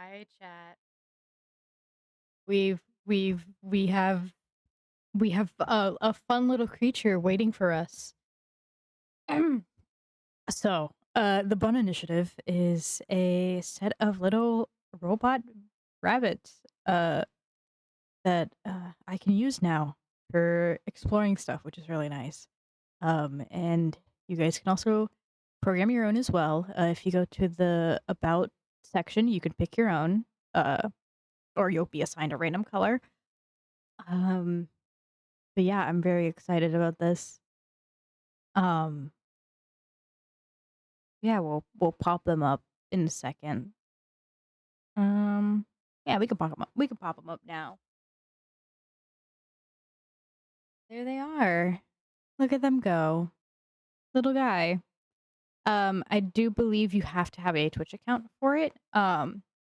Hi, chat. We have a fun little creature waiting for us. The Bun Initiative is a set of little robot rabbits that I can use now for exploring stuff, which is really nice. And you guys can also program your own as well. If you go to the About section, you can pick your own, uh, or you'll be assigned a random color. Um, but yeah, I'm very excited about this. Um, yeah, we'll pop them up in a second. Um, yeah, we can pop them up. We can pop them up now. There they are. Look at them go, little guy. I do believe you have to have a Twitch account for it.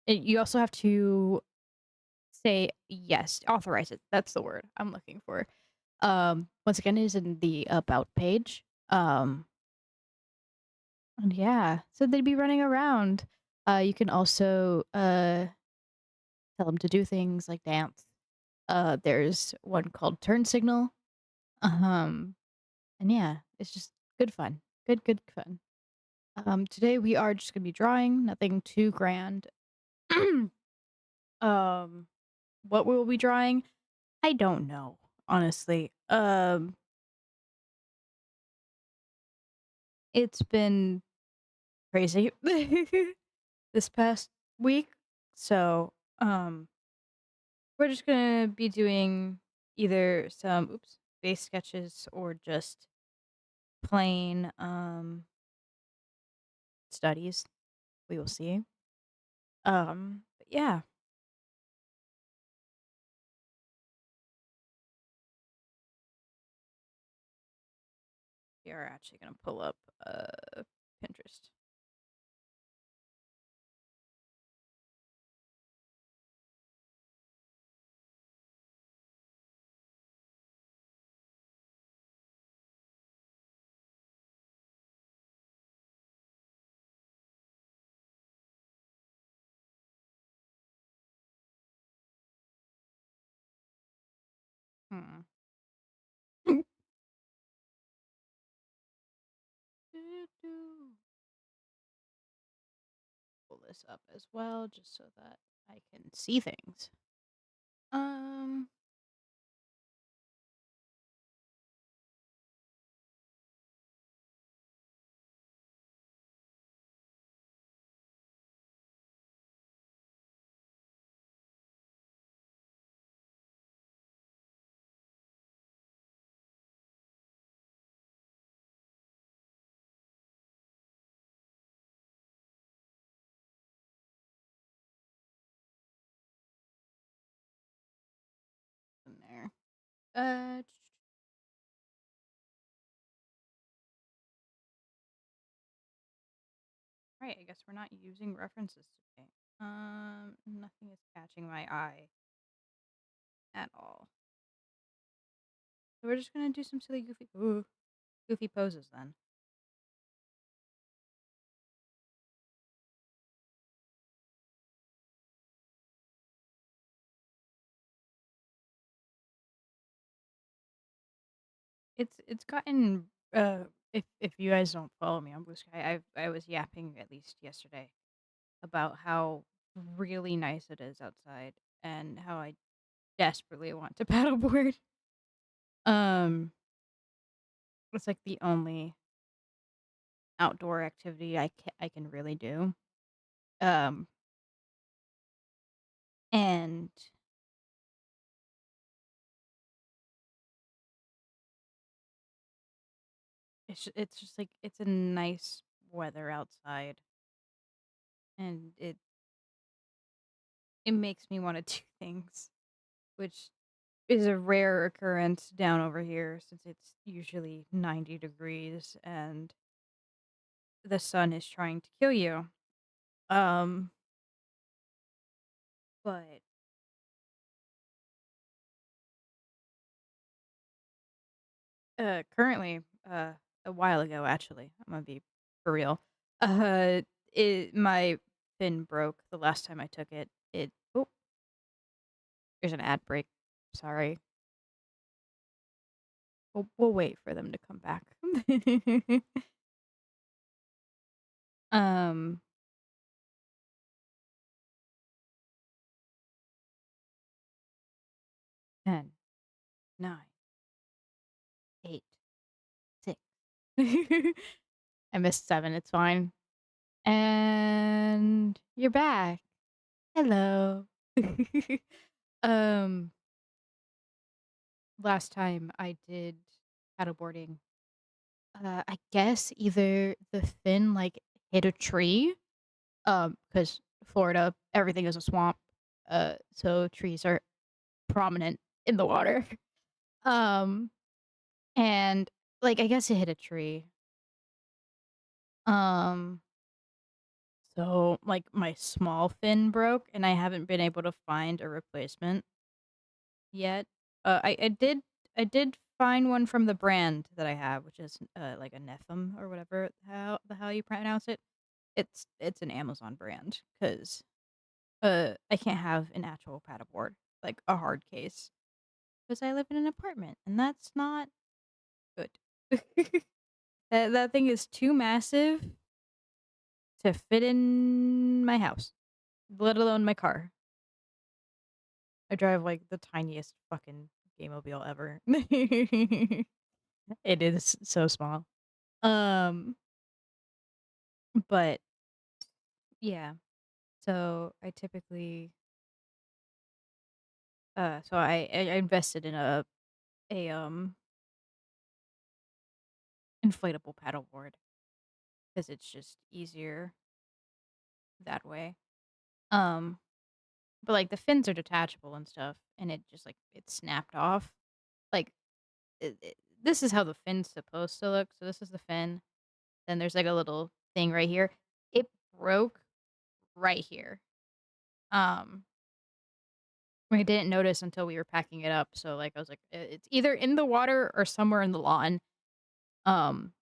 You also have to say yes, authorize it. That's the word I'm looking for. Once again, it is in the about page. And yeah, so they'd be running around. You can also tell them to do things like dance. There's one called Turn Signal. Um, and yeah, it's just good fun. Good fun. Today we are just gonna be drawing, nothing too grand. um, what we will be drawing, I don't know, honestly. It's been crazy this past week, so we're just gonna be doing either some base sketches or just plain studies. We will see. But yeah, we are actually gonna pull up Pinterest. Hmm. Doo-doo. Pull this up as well, just so that I can see things. Um, in there. Uh, right. I guess we're not using references today. Nothing is catching my eye at all. So we're just gonna do some silly, goofy poses then. It's gotten if you guys don't follow me on Blue Sky, I was yapping at least yesterday about how really nice it is outside and how I desperately want to paddleboard. Um, it's like the only outdoor activity I can really do. Um, and it's just like it's a nice weather outside, and it makes me want to do things, which is a rare occurrence down over here since it's usually 90 degrees and the sun is trying to kill you. Um, but currently, a while ago actually, I'm gonna be for real. Uh, my fin broke the last time I took it. Oh, there's an ad break. Sorry. We'll wait for them to come back. um, 10, 9, 8, 6. I missed 7. It's fine. And you're back. Hello. um, last time I did paddleboarding, I guess either the fin like hit a tree, because Florida, everything is a swamp, so trees are prominent in the water. Um, and like I guess it hit a tree. Um, so like my small fin broke, and I haven't been able to find a replacement yet. I did find one from the brand that I have, which is like a Nephim or whatever how you pronounce it. It's an Amazon brand because I can't have an actual paddleboard, like a hard case, because I live in an apartment, and that's not good. That thing is too massive to fit in my house, let alone my car. I drive, like, the tiniest fucking Gaemobile ever. It is so small. Um, but yeah, so I typically so I invested in a inflatable paddleboard because it's just easier that way. Um, but, like, the fins are detachable and stuff, and it just, like, it snapped off. Like, this is how the fin's supposed to look, so this is the fin, then there's, like, a little thing right here. It broke right here. Um, I didn't notice until we were packing it up, so, like, I was like, It's either in the water or somewhere in the lawn." Um,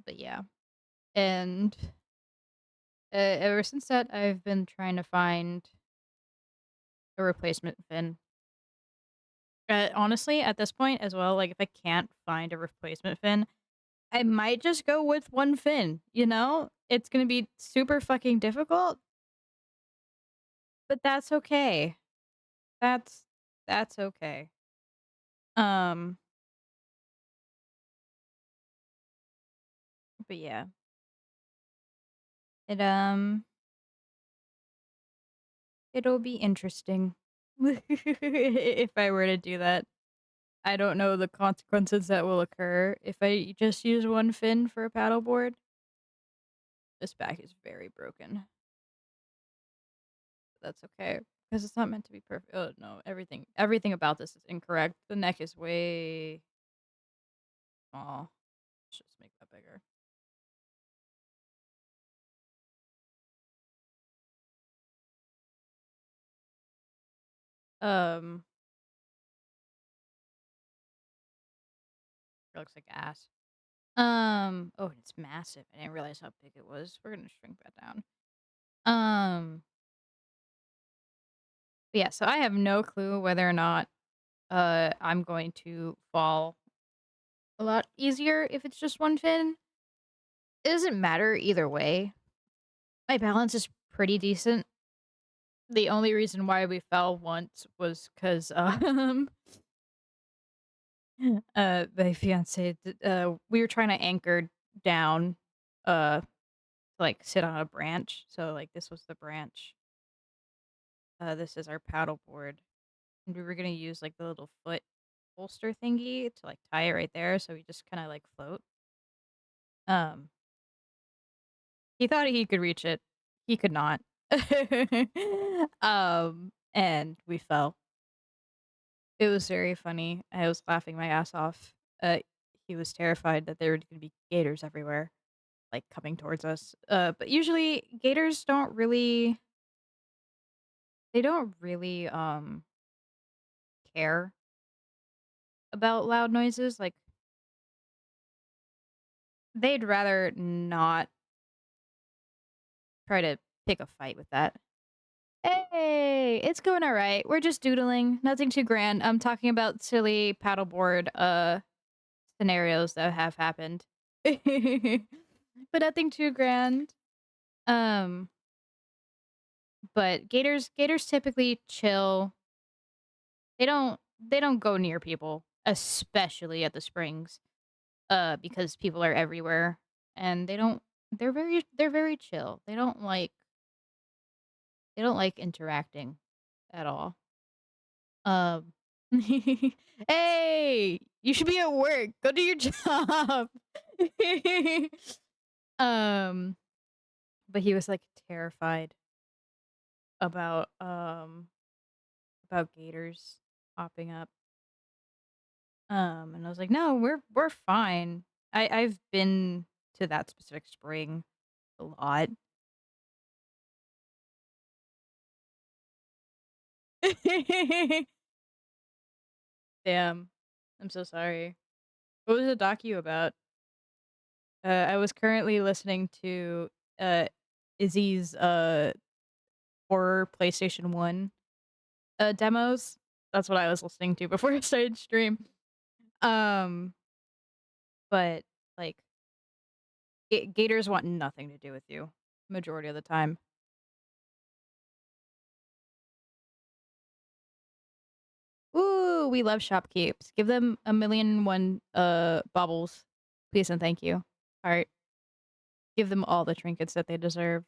but yeah, and, ever since that, I've been trying to find a replacement fin. Honestly, at this point as well, like, if I can't find a replacement fin, I might just go with 1 fin, you know? It's gonna be super fucking difficult, but that's okay. That's that's okay. Um, but yeah, it, it'll be interesting if I were to do that. I don't know the consequences that will occur if I just use 1 fin for a paddleboard. This back is very broken. That's okay, because it's not meant to be perfect. Oh, no, everything about this is incorrect. The neck is way small. Let's just make that bigger. Um, it looks like ass. Oh, it's massive. I didn't realize how big it was. We're gonna shrink that down. Um, but yeah, so I have no clue whether or not I'm going to fall a lot easier if it's just 1 fin. It doesn't matter either way. My balance is pretty decent. The only reason why we fell once was 'cause, my fiancé we were trying to anchor down, to, like, sit on a branch, so, like, this was the branch. This is our paddleboard, and we were gonna use, like, the little foot holster thingy to, like, tie it right there, so we just kinda, like, float. Um, he thought he could reach it. He could not. And we fell. It was very funny. I was laughing my ass off. He was terrified that there were gonna be gators everywhere, like, coming towards us. But usually gators don't really care about loud noises. Like, they'd rather not try to pick a fight with that. Hey, it's going all right. We're just doodling, nothing too grand. I'm talking about silly paddleboard scenarios that have happened. But nothing too grand. Um, but gators typically chill. They don't go near people, especially at the springs, because people are everywhere and they're very chill. They don't like interacting at all. Um, hey, you should be at work. Go do your job. um, but he was like terrified about about gators popping up. And I was like, "No, we're fine." I've been to that specific spring a lot. Damn. I'm so sorry. What was the docu about? I was currently listening to Izzy's horror PlayStation 1 demos. That's what I was listening to before I started stream. Um, but like gators want nothing to do with you majority of the time. Ooh, we love shopkeeps. Give them a million and one baubles, please and thank you. Alright. Give them all the trinkets that they deserve.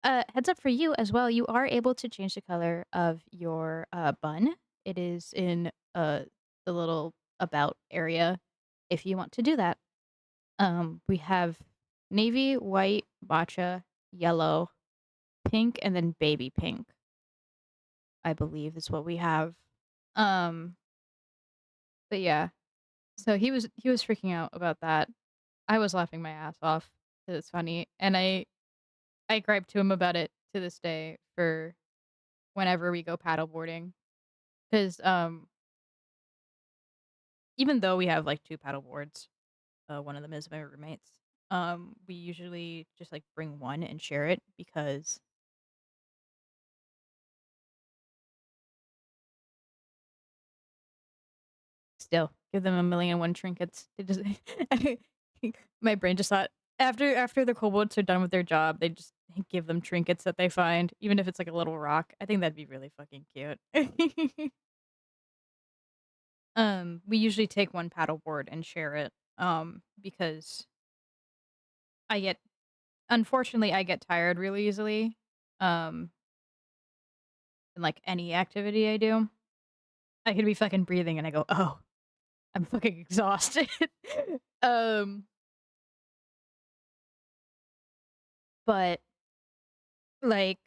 Heads up for you as well, you are able to change the color of your bun. It is in the little about area if you want to do that. We have navy, white, matcha, yellow, pink, and then baby pink, I believe is what we have. Um, but yeah. So he was freaking out about that. I was laughing my ass off 'cause it's funny, and I gripe to him about it to this day for whenever we go paddleboarding. 'Cause, even though we have, like, 2 paddle boards, one of them is my roommate's, we usually just, like, bring 1 and share it because still, give them a million and 1 trinkets. They just my brain just thought, after the kobolds are done with their job, they just give them trinkets that they find, even if it's, like, a little rock. I think that'd be really fucking cute. We usually take 1 paddleboard and share it, because I get unfortunately, I get tired really easily, um, in, like, any activity I do. I could be fucking breathing and I go, "Oh, I'm fucking exhausted." Um, but, like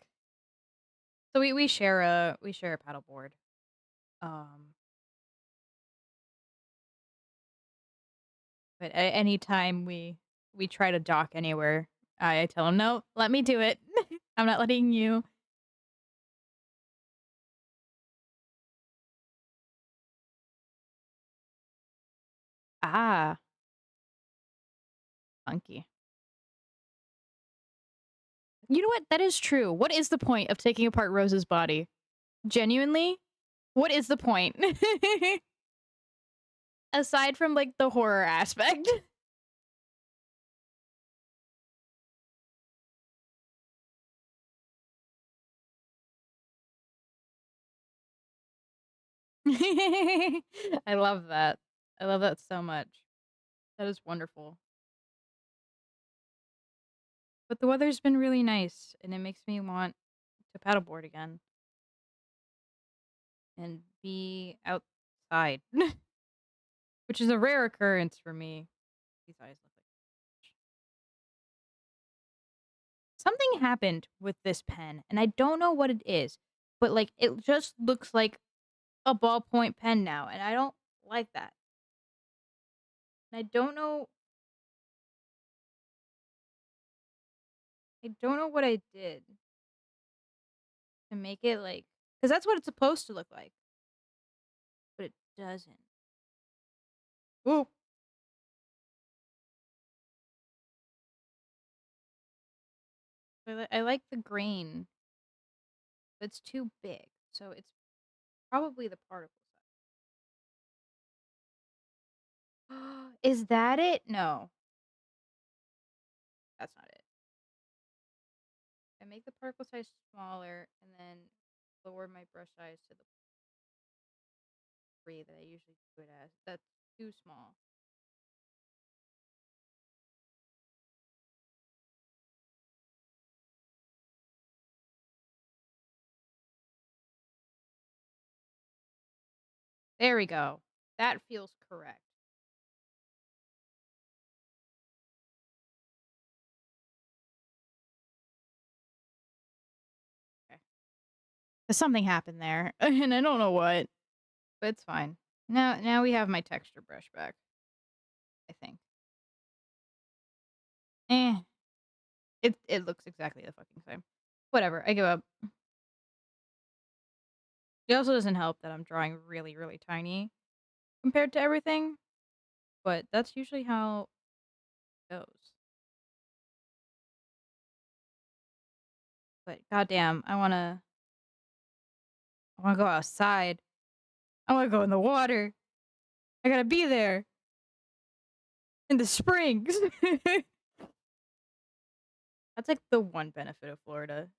so we share a paddleboard. Um, but anytime we try to dock anywhere, I tell him, "No, let me do it. I'm not letting you." Ah, funky. You know what? That is true. What is the point of taking apart Rose's body? Genuinely, what is the point? Aside from, like, the horror aspect. I love that. I love that so much. That is wonderful. But the weather's been really nice, and it makes me want to paddleboard again and be outside, which is a rare occurrence for me. These eyes look like something happened with this pen, and I don't know what it is, but, like, it just looks like a ballpoint pen now, and I don't like that. And I don't know what I did to make it like, because that's what it's supposed to look like, but it doesn't. Ooh. I like the grain, but it's too big, so it's probably the particle size. Is that it? No, that's not it. I make the particle size smaller and then lower my brush size to the 3 that I usually do it as. That's too small. There we go. That feels correct. Okay. 'Cause something happened there, and I don't know what, but it's fine. Now we have my texture brush back, I think. Eh, it looks exactly the fucking same. Whatever, I give up. It also doesn't help that I'm drawing really, really tiny compared to everything, but that's usually how it goes. But goddamn, I wanna go outside. I wanna go in the water. I gotta be there in the springs. That's like the one benefit of Florida,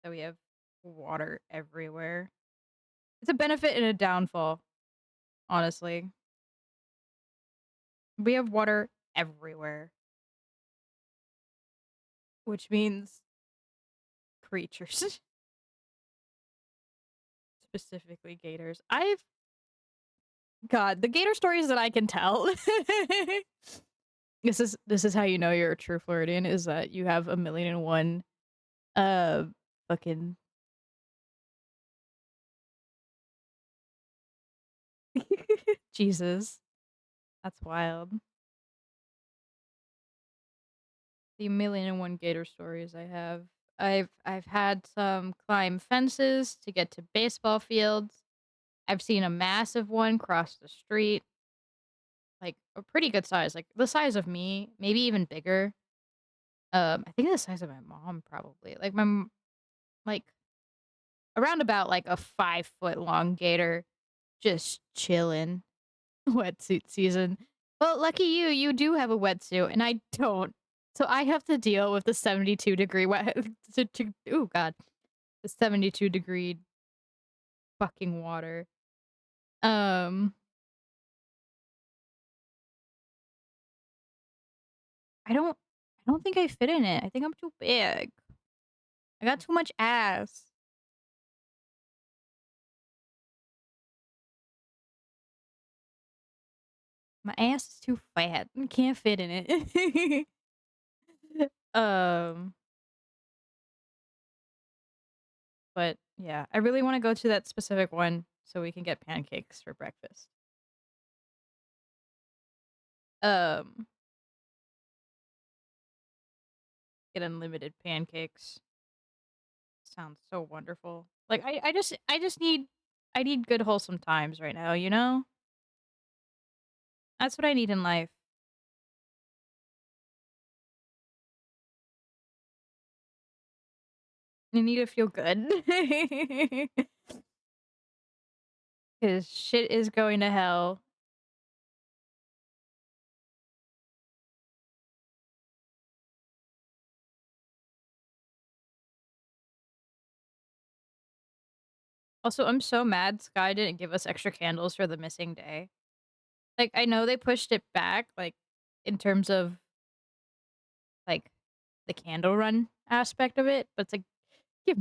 that we have water everywhere. It's a benefit and a downfall, honestly. We have water everywhere, which means creatures, specifically gators. God, the gator stories that I can tell. This is how you know you're a true Floridian, is that you have a million and one uh fucking Jesus. That's wild. The million and one gator stories I have. I've had some climb fences to get to baseball fields. I've seen a massive one cross the street, like a pretty good size, like the size of me, maybe even bigger. I think the size of my mom probably. Like around about like a 5 foot long gator just chilling. Wetsuit season. Well, lucky you, you do have a wetsuit, and I don't. So I have to deal with the 72-degree wet. Oh God, the 72-degree fucking water. Um, I don't. I don't think I fit in it. I think I'm too big. I got too much ass. My ass is too fat. I can't fit in it. um, but yeah, I really want to go to that specific one so we can get pancakes for breakfast. Um, get unlimited pancakes. Sounds so wonderful. Like I need good wholesome times right now, you know? That's what I need in life. I need to feel good. Cause shit is going to hell. Also, I'm so mad Sky didn't give us extra candles for the missing day. Like, I know they pushed it back, like, in terms of, like, the candle run aspect of it, but it's like, give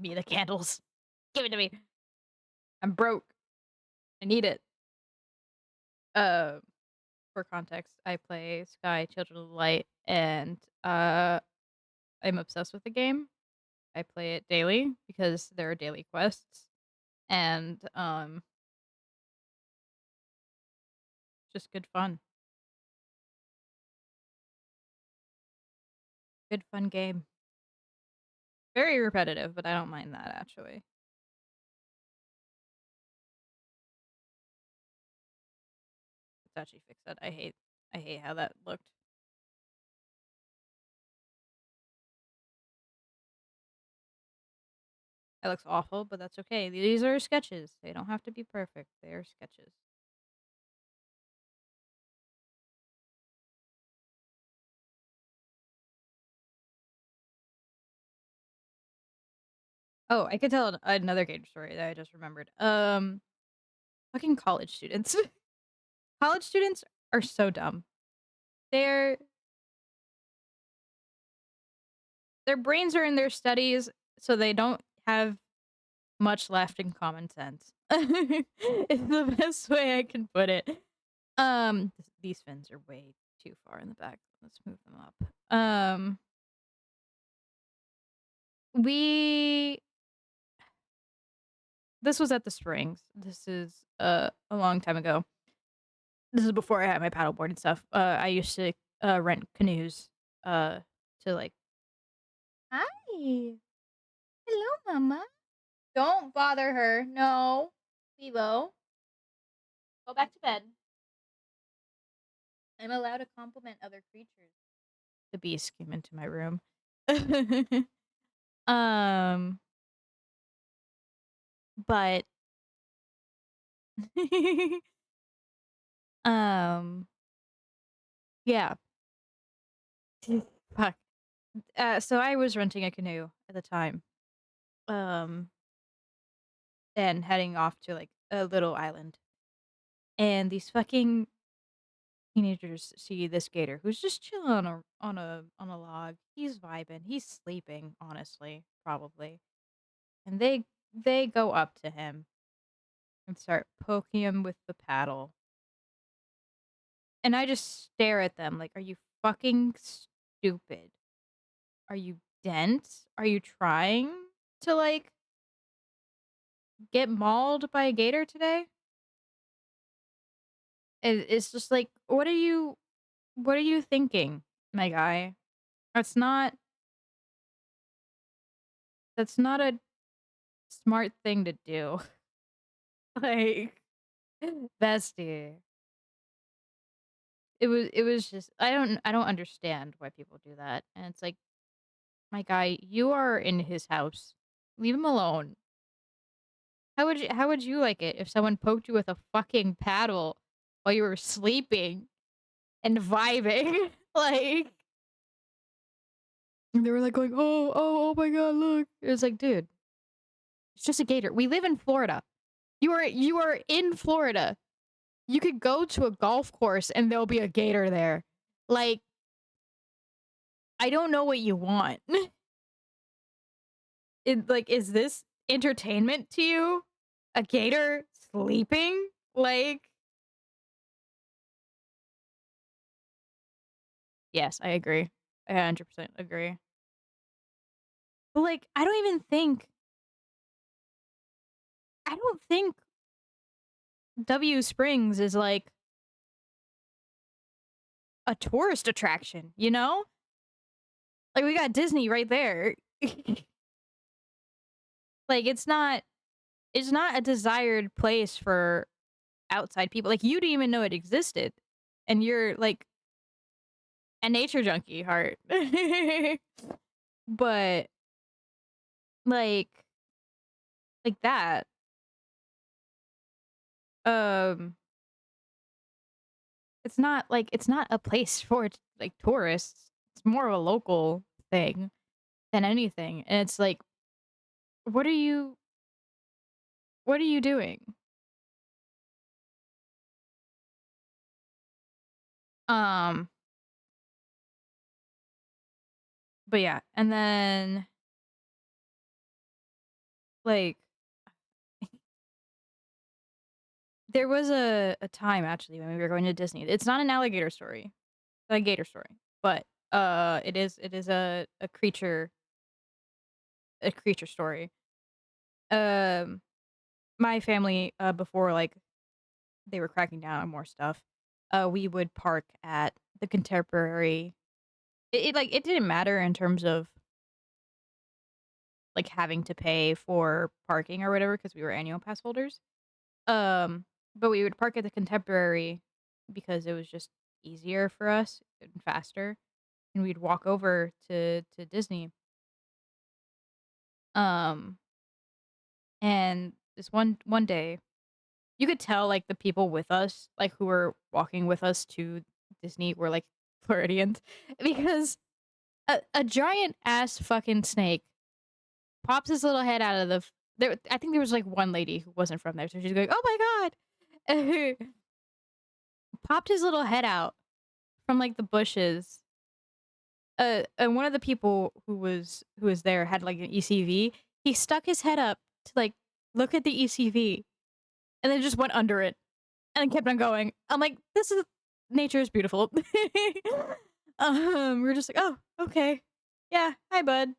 me the candles. Give it to me. I'm broke. I need it. Uh, for context, I play Sky Children of the Light, and, I'm obsessed with the game. I play it daily because there are daily quests, and, just good fun. Good fun game. Very repetitive, but I don't mind that actually. Let's actually fix that. I hate how that looked. That looks awful, but that's okay. These are sketches. They don't have to be perfect. They are sketches. Oh, I could tell another Gator story that I just remembered. Fucking college students. College students are so dumb. Their their brains are in their studies, so they don't have much left in common sense. It's the best way I can put it. These fins are way too far in the back. Let's move them up. We This was at the Springs. This is a long time ago. This is before I had my paddleboard and stuff. I used to rent canoes to like. Hi. Hello, mama. Don't bother her. No. Lilo. Go back to bed. I'm allowed to compliment other creatures. The beast came into my room. um, but um, yeah. Fuck. So I was renting a canoe at the time. Um, and heading off to like a little island. And these fucking teenagers see this gator who's just chilling on a log. He's vibing. He's sleeping, honestly, probably. And they go up to him and start poking him with the paddle. And I just stare at them like, "Are you fucking stupid? Are you dense? Are you trying to like get mauled by a gator today?" It's just like, what are you thinking, my guy? That's not that's not a smart thing to do. Like, bestie. It was just I don't understand why people do that. And it's like, my guy, you are in his house. Leave him alone. How would you like it if someone poked you with a fucking paddle while you were sleeping and vibing? Like, and they were like going, oh my god, look. It was like, dude, it's just a gator. We live in Florida. You are in Florida. You could go to a golf course and there'll be a gator there. Like, I don't know what you want. Is this entertainment to you? A gator sleeping? Like, yes, I agree. I 100% agree. But like, I don't think W Springs is like a tourist attraction, you know? Like, we got Disney right there. Like, it's not a desired place for outside people. Like, you didn't even know it existed, and you're like a nature junkie heart. But like that, um, it's not a place for like tourists. It's more of a local thing than anything. And it's like, what are you what are you doing? Um, but yeah, and then like there was a time actually when we were going to Disney. It's not an alligator story. It's not a gator story, but it is a creature story. Um, my family, before like they were cracking down on more stuff, we would park at the Contemporary. It didn't matter in terms of like having to pay for parking or whatever because we were annual pass holders. Um, but we would park at the Contemporary because it was just easier for us and faster, and we'd walk over to Disney. Um, And this one day, you could tell, like, the people with us, like, who were walking with us to Disney were, like, Floridians because a giant ass fucking snake pops his little head out of the f there I think there was, like, one lady who wasn't from there, so she's going, "Oh my god." Popped his little head out from, like, the bushes. And one of the people who was there had, like, an ECV. He stuck his head up to, like, look at the ECV, and then just went under it, and then kept on going. I'm like, "This is nature is beautiful." We were just like, "Oh, okay. Yeah, hi, bud.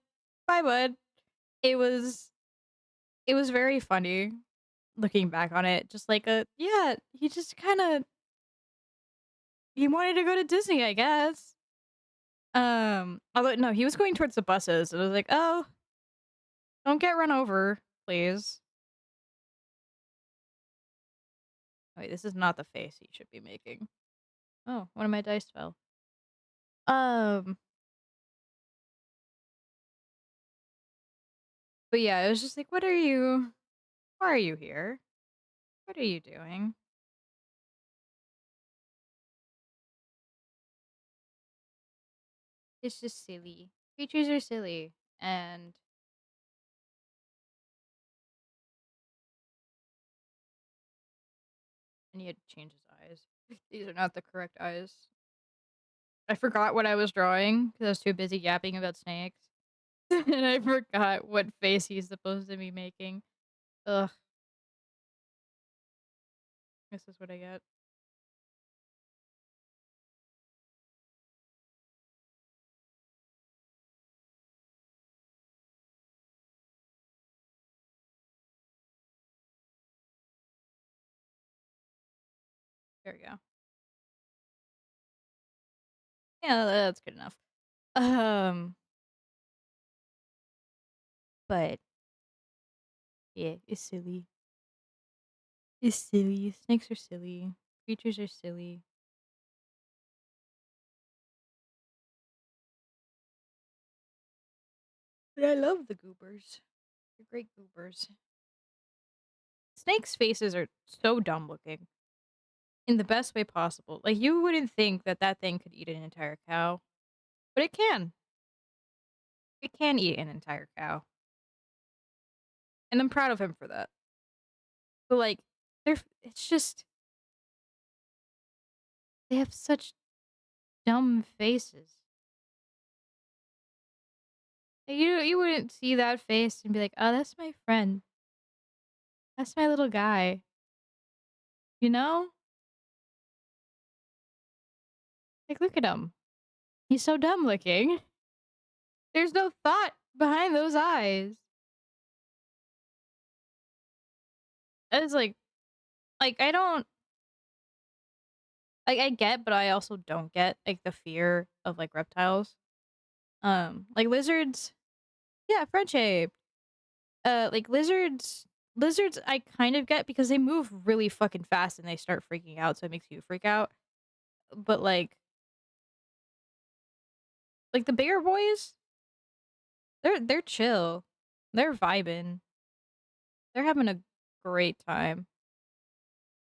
Bye, bud." It was it was very funny looking back on it, just like a yeah, he just kinda he wanted to go to Disney, I guess. Although no, he was going towards the buses, and I was like, "Oh, don't get run over, please." Wait, this is not the face he should be making. Oh, one of my dice fell. Um, but yeah, it was just like, why are you here? What are you doing?" It's just silly. Creatures are silly, and he had to change his eyes. These are not the correct eyes. I forgot what I was drawing because I was too busy yapping about snakes, and I forgot what face he's supposed to be making. Ugh, this is what I get. There we go. Yeah, that's good enough. Um, but yeah, it's silly. It's silly. Snakes are silly. Creatures are silly. But I love the goobers. They're great goobers. Snakes' faces are so dumb looking in the best way possible. Like you wouldn't think that that thing could eat an entire cow, but it can. It can eat an entire cow, and I'm proud of him for that. But like, it's just they have such dumb faces. Like, you wouldn't see that face and be like, "Oh, that's my friend. That's my little guy." You know? Like, look at him. He's so dumb looking. There's no thought behind those eyes. It's like I don't like I get, but I also don't get like the fear of like reptiles. Like lizards, yeah, friend shaped. Like lizards I kind of get because they move really fucking fast and they start freaking out, so it makes you freak out. But like the bigger boys, they're chill. They're vibing. They're having a great time.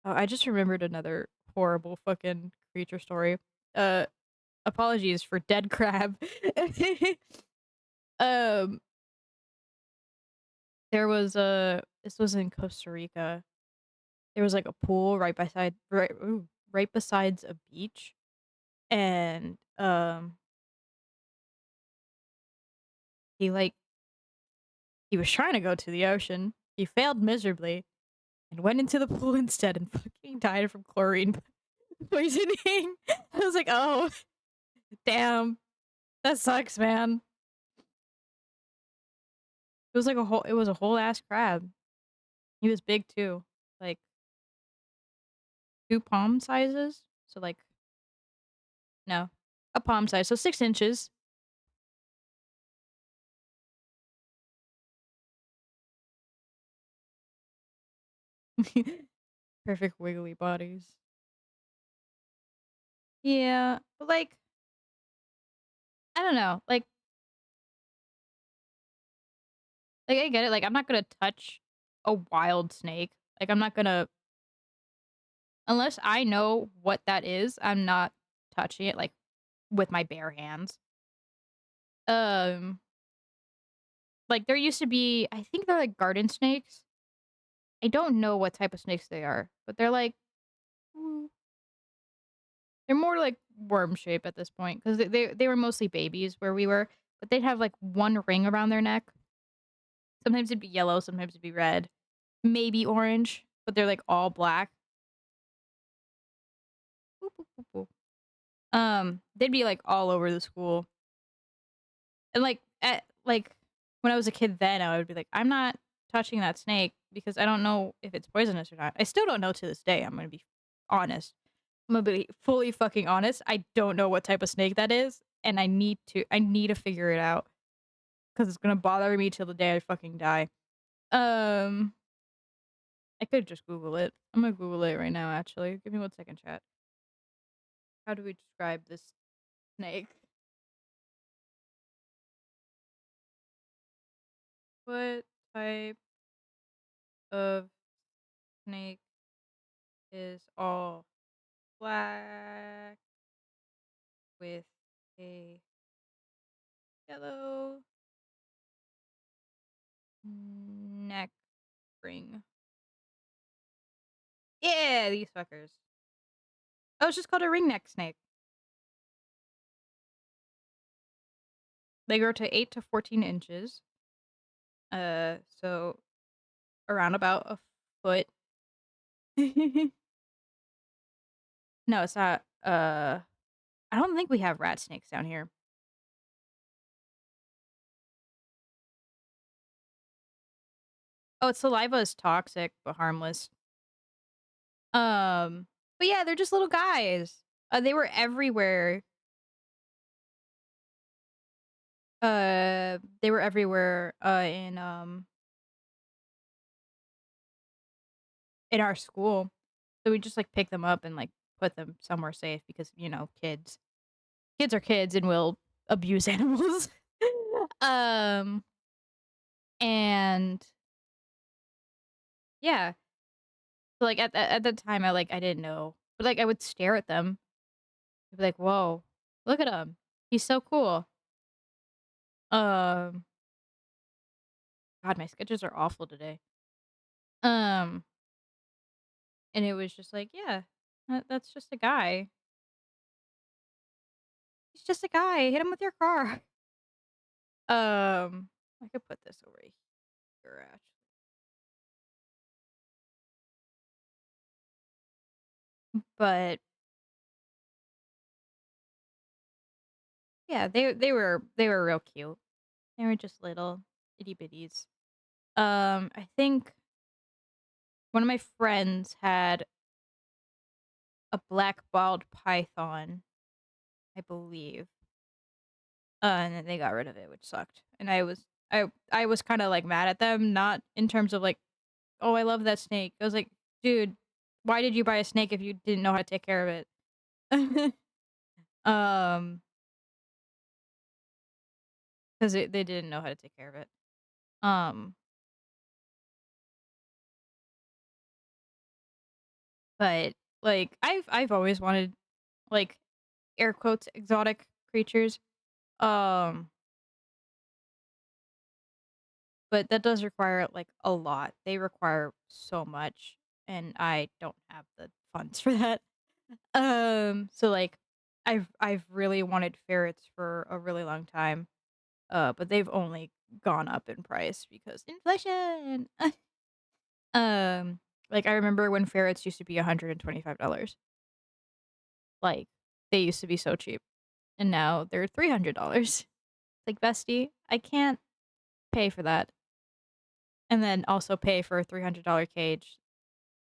Oh, I just remembered another horrible fucking creature story. Uh, Apologies for dead crab. Um, there was a this was in Costa Rica. There was like a pool right besides a beach, and he like he was trying to go to the ocean. He failed miserably and went into the pool instead and fucking died from chlorine poisoning. I was like, oh damn, that sucks, man. It was a whole ass crab. He was big too, like 2 palm sizes. So like no, a palm size, so 6 inches. Perfect wiggly bodies. Yeah, but I don't know, like I get it. Like I'm not gonna touch. a wild snake. Like, I'm not gonna unless I know what that is, I'm not touching it, like, with my bare hands. Um, like, there used to be I think they're, like, garden snakes. I don't know what type of snakes they are, but they're, like mm, they're more like worm shape at this point 'cause they were mostly babies where we were, but they'd have, like, 1 ring around their neck. Sometimes it'd be yellow, sometimes it'd be red, maybe orange, but they're, like, all black. Boop, boop, boop, boop. They'd be, like, all over the school. And, when I was a kid then, I would be like, "I'm not touching that snake because I don't know if it's poisonous or not." I still don't know to this day, I'm gonna be honest. I'm gonna be fully fucking honest. I don't know what type of snake that is, and I need to figure it out because it's gonna bother me till the day I fucking die. Um, I could just Google it. I'm gonna Google it right now, actually. Give me 1 second, chat. How do we describe this snake? What type of snake is all black with a yellow neck ring? Yeah, these fuckers. Oh, it's just called a ringneck snake. They grow to 8 to 14 inches. So around about a foot. No, it's not. I don't think we have rat snakes down here. Oh, its saliva is toxic but harmless. But yeah, they're just little guys. They were everywhere. They were everywhere. In our school. So we just like pick them up and like put them somewhere safe because kids. Kids are kids and will abuse animals. um, and yeah. So, like, at the time, I didn't know, but, like, I would stare at them. I'd be like, "Whoa, look at him. He's so cool." Um, God, my sketches are awful today. Um, and it was just like, "Yeah, that's just a guy. He's just a guy. Hit him with your car." I could put this over here, actually. But, yeah, they were real cute. They were just little itty bitties. I think one of my friends had a black balled python, I believe, and then they got rid of it, which sucked. And I was kinda, like, mad at them, not in terms of, like, "Oh, I love that snake." I was like, "Dude, why did you buy a snake if you didn't know how to take care of it?" Um, 'Cause they didn't know how to take care of it. Um, but, like, I've always wanted, like, air quotes, "exotic creatures." Um But that does require, like, a lot. They require so much, and I don't have the funds for that. So, like, I've really wanted ferrets for a really long time, but they've only gone up in price because inflation. Like, I remember when ferrets used to be $125. Like, they used to be so cheap, and now they're $300. Like, "Bestie, I can't pay for that." And then also pay for a $300 cage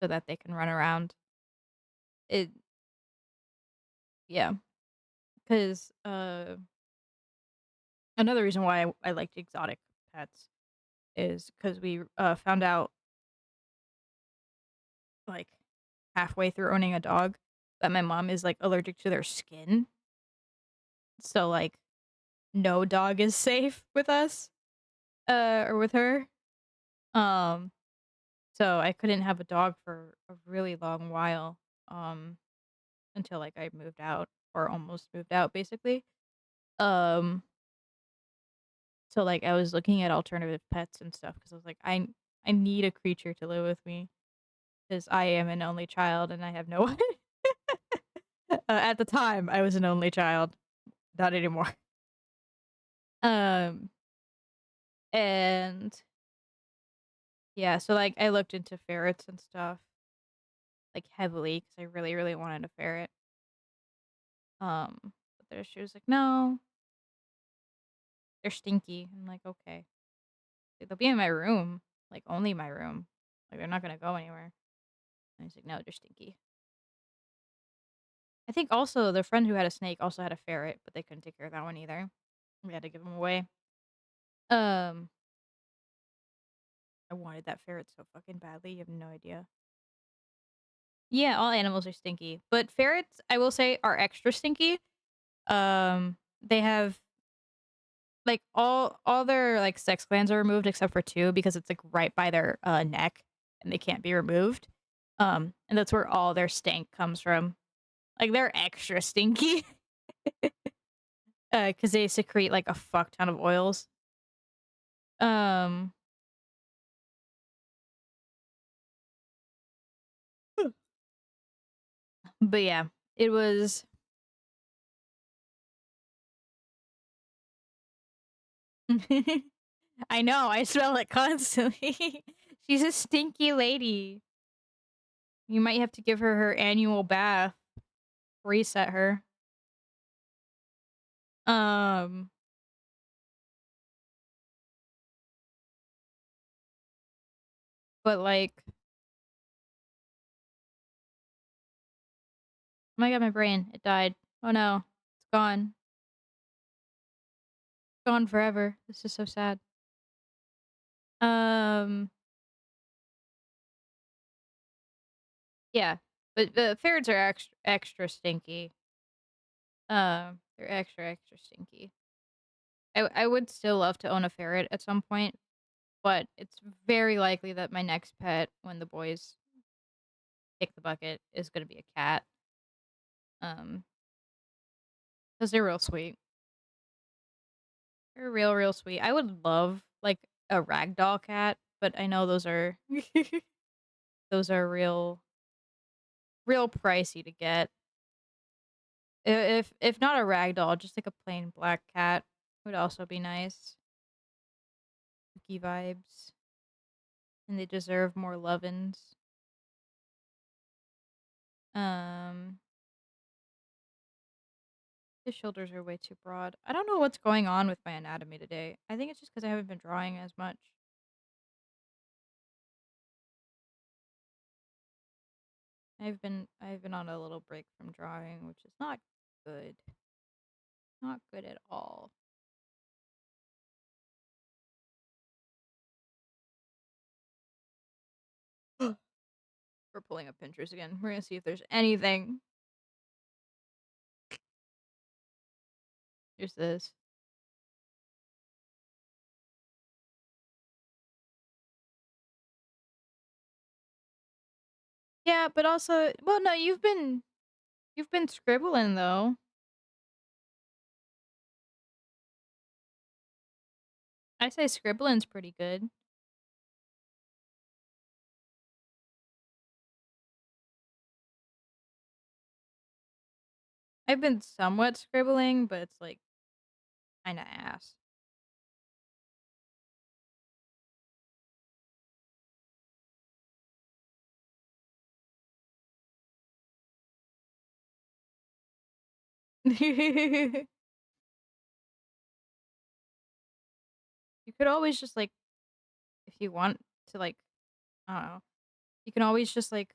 so that they can run around. It Yeah, 'cause, another reason why I liked exotic pets is because we, found out, like, halfway through owning a dog that my mom is, like, allergic to their skin. So, like, no dog is safe with us, or with her. Um, So I couldn't have a dog for a really long while, um, until, like, I moved out or almost moved out, basically. Um, so, like, I was looking at alternative pets and stuff because I was like, I need a creature to live with me because I am an only child and I have no one. At the time, I was an only child, not anymore. Um, and yeah, so, like, I looked into ferrets and stuff, like, heavily because I really, really wanted a ferret. But there she was like, "No, they're stinky." I'm like, "Okay." Like, "They'll be in my room, like, only my room. Like, they're not gonna go anywhere." And he's like, "No, they're stinky." I think also their friend who had a snake also had a ferret, but they couldn't take care of that one either. We had to give him away. Um, I wanted that ferret so fucking badly, you have no idea. Yeah, all animals are stinky, but ferrets, I will say, are extra stinky. They have like all their like sex glands are removed except for two because it's like right by their neck and they can't be removed. And that's where all their stank comes from. Like they're extra stinky because they secrete like a fuck ton of oils. Um, but yeah, it was. I know, I smell it constantly. She's a stinky lady. You might have to give her her annual bath, reset her. Um, but like, oh my god, my brain, it died. Oh no, it's gone. Gone forever. This is so sad. Um, yeah, but the ferrets are extra stinky. They're extra stinky. I would still love to own a ferret at some point, but it's very likely that my next pet, when the boys kick the bucket, is gonna be a cat. Um, because they're real sweet. They're real sweet. I would love like a ragdoll cat, but I know those are those are real pricey to get. If not a ragdoll, just like a plain black cat would also be nice. Spooky vibes, and they deserve more lovin's. Um, his shoulders are way too broad. I don't know what's going on with my anatomy today. I think it's just because I haven't been drawing as much. I've been on a little break from drawing, which is not good. Not good at all. We're pulling up Pinterest again. We're gonna see if there's anything. Here's this. Yeah, but also, well, no, you've been scribbling though. I say scribbling's pretty good. I've been somewhat scribbling, but it's like kind of ass. You could always just like, if you want to like, I don't know, you can always just like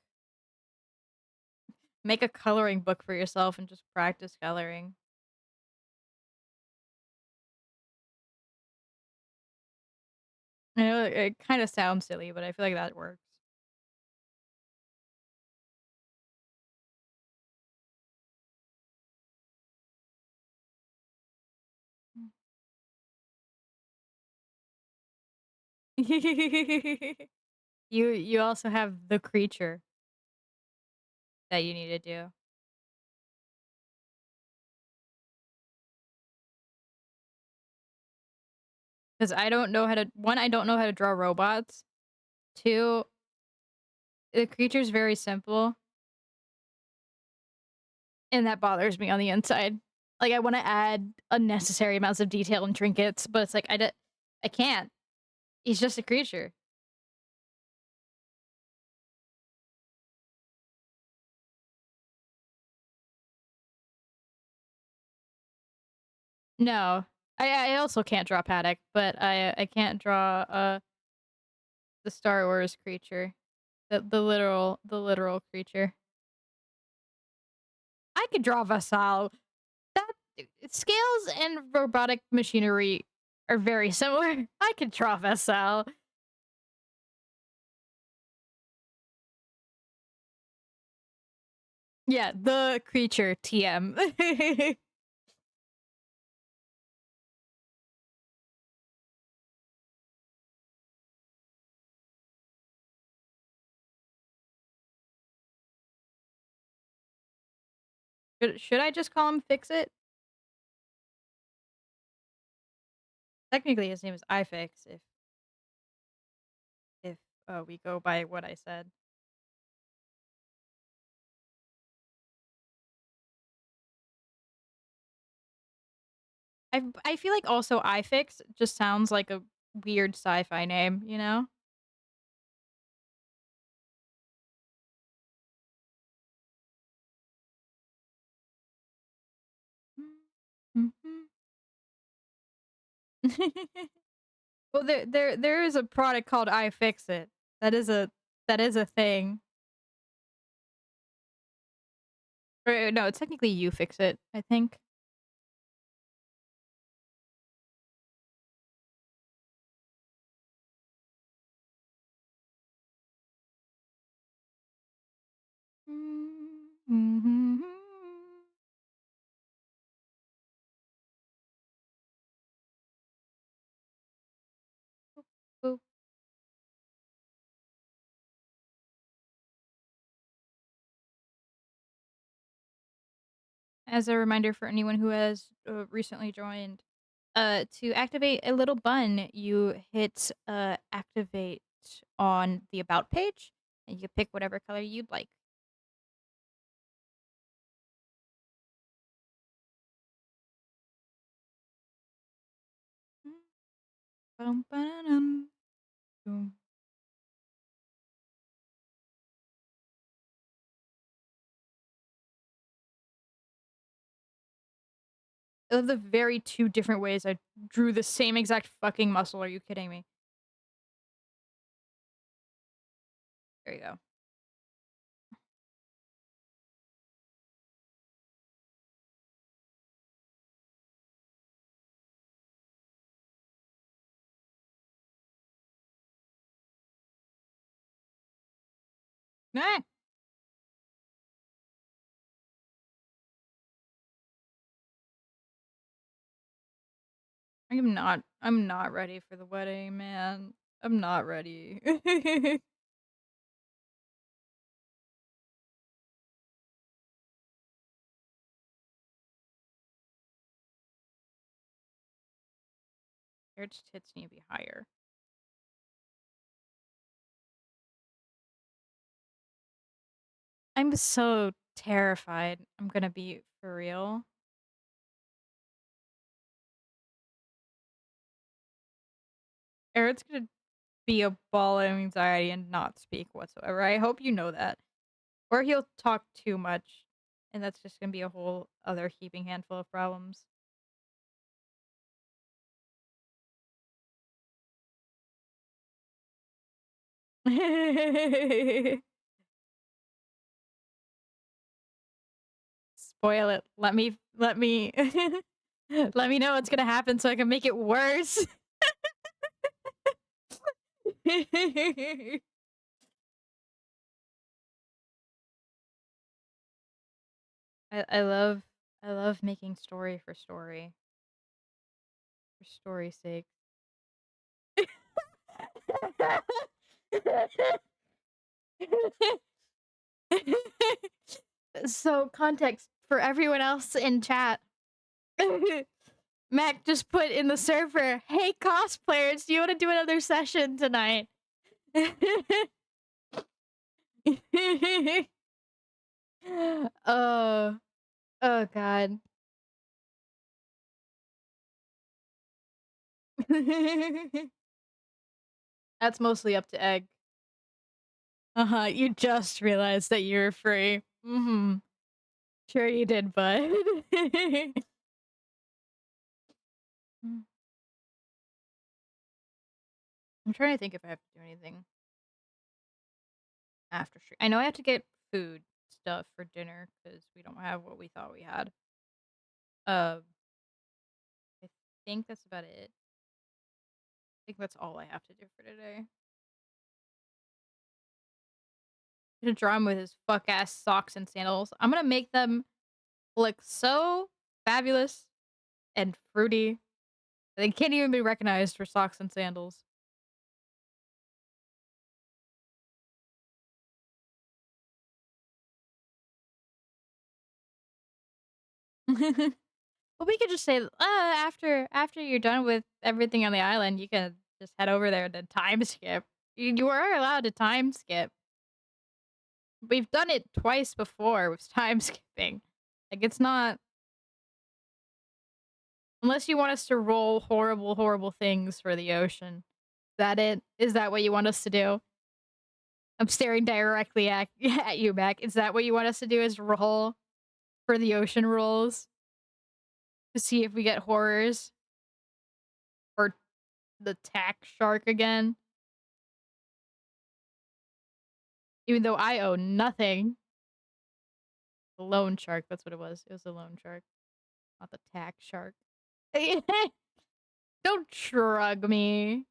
make a coloring book for yourself and just practice coloring. I know it kind of sounds silly, but I feel like that works. You also have the creature that you need to do. 'Cause I don't know how to 1, I don't know how to draw robots. 2, the creature's very simple, and that bothers me on the inside. Like, I wanna add unnecessary amounts of detail and trinkets, but it's like, I can't. He's just a creature. No. I also can't draw Paddock, but I can't draw, the Star Wars creature. The literal creature. I could draw Vassal. That scales and robotic machinery are very similar. I could draw Vassal. Yeah, the creature TM. Should I just call him Fix It? Technically, his name is iFix if we go by what I said. I feel like also iFix just sounds like a weird sci-fi name, you know? Well, there is a product called iFixit. That is a that is a thing. Or no, it's technically You Fix It, I think. Boop. As a reminder for anyone who has recently joined, to activate a little button, you hit activate on the about page, and you pick whatever color you'd like. Bum, ba-dum, boom. Of the very two different ways I drew the same exact fucking muscle. Are you kidding me? There you go. Nah, I'm not ready for the wedding, man. I'm not ready. Your tits need to be higher. I'm so terrified I'm gonna be for real. Eric's gonna be a ball of anxiety and not speak whatsoever. I hope you know that. Or he'll talk too much, and that's just gonna be a whole other heaping handful of problems. Spoil it. Let me let me know what's gonna happen so I can make it worse. I love making story for story's sake. So, context for everyone else in chat. Mac just put in the server, "Hey cosplayers, do you want to do another session tonight?" Oh, oh god. That's mostly up to Egg. Uh-huh, you just realized that you're free. Mhm. Sure you did, bud. Mm. I'm trying to think if I have to do anything after stream. I know I have to get food stuff for dinner because we don't have what we thought we had. Um, I think that's about it. I think that's all I have to do for today. Gonna draw him with his fuck ass socks and sandals. I'm gonna make them look so fabulous and fruity. They can't even be recognized for socks and sandals. But we could just say, after you're done with everything on the island, you can just head over there and time skip. You are allowed to time skip. We've done it twice before with time skipping. Like, it's not unless you want us to roll horrible, horrible things for the ocean. Is that it? Is that what you want us to do? I'm staring directly at you, Mac. Is that what you want us to do, is roll for the ocean rolls to see if we get horrors or the tack shark again? Even though I owe nothing. The loan shark, that's what it was. It was the loan shark, not the tack shark. Don't shrug me.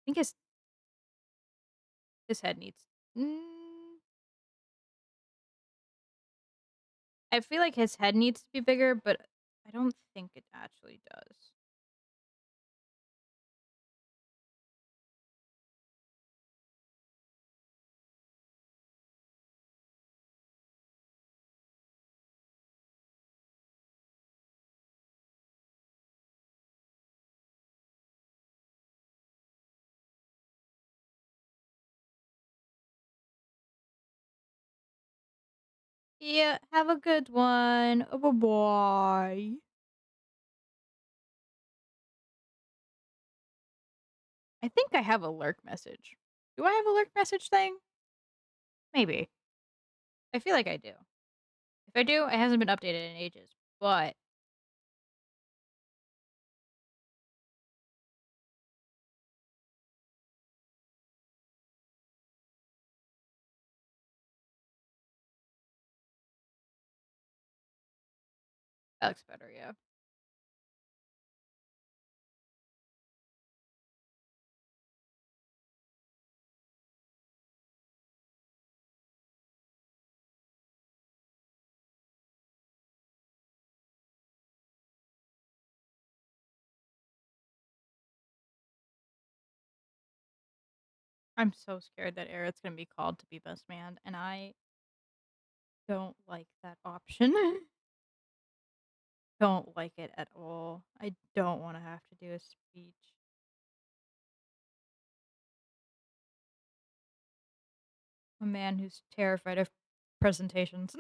I think his head needs mm, I feel like his head needs to be bigger, but I don't think it actually does. Yeah, have a good one. Bye-bye. I think I have a lurk message. Do I have a lurk message thing? Maybe. I feel like I do. If I do, it hasn't been updated in ages, but that looks better, yeah. I'm so scared that Eric's gonna be called to be best man, and I don't like that option. Don't like it at all. I don't wanna have to do a speech. A man who's terrified of presentations.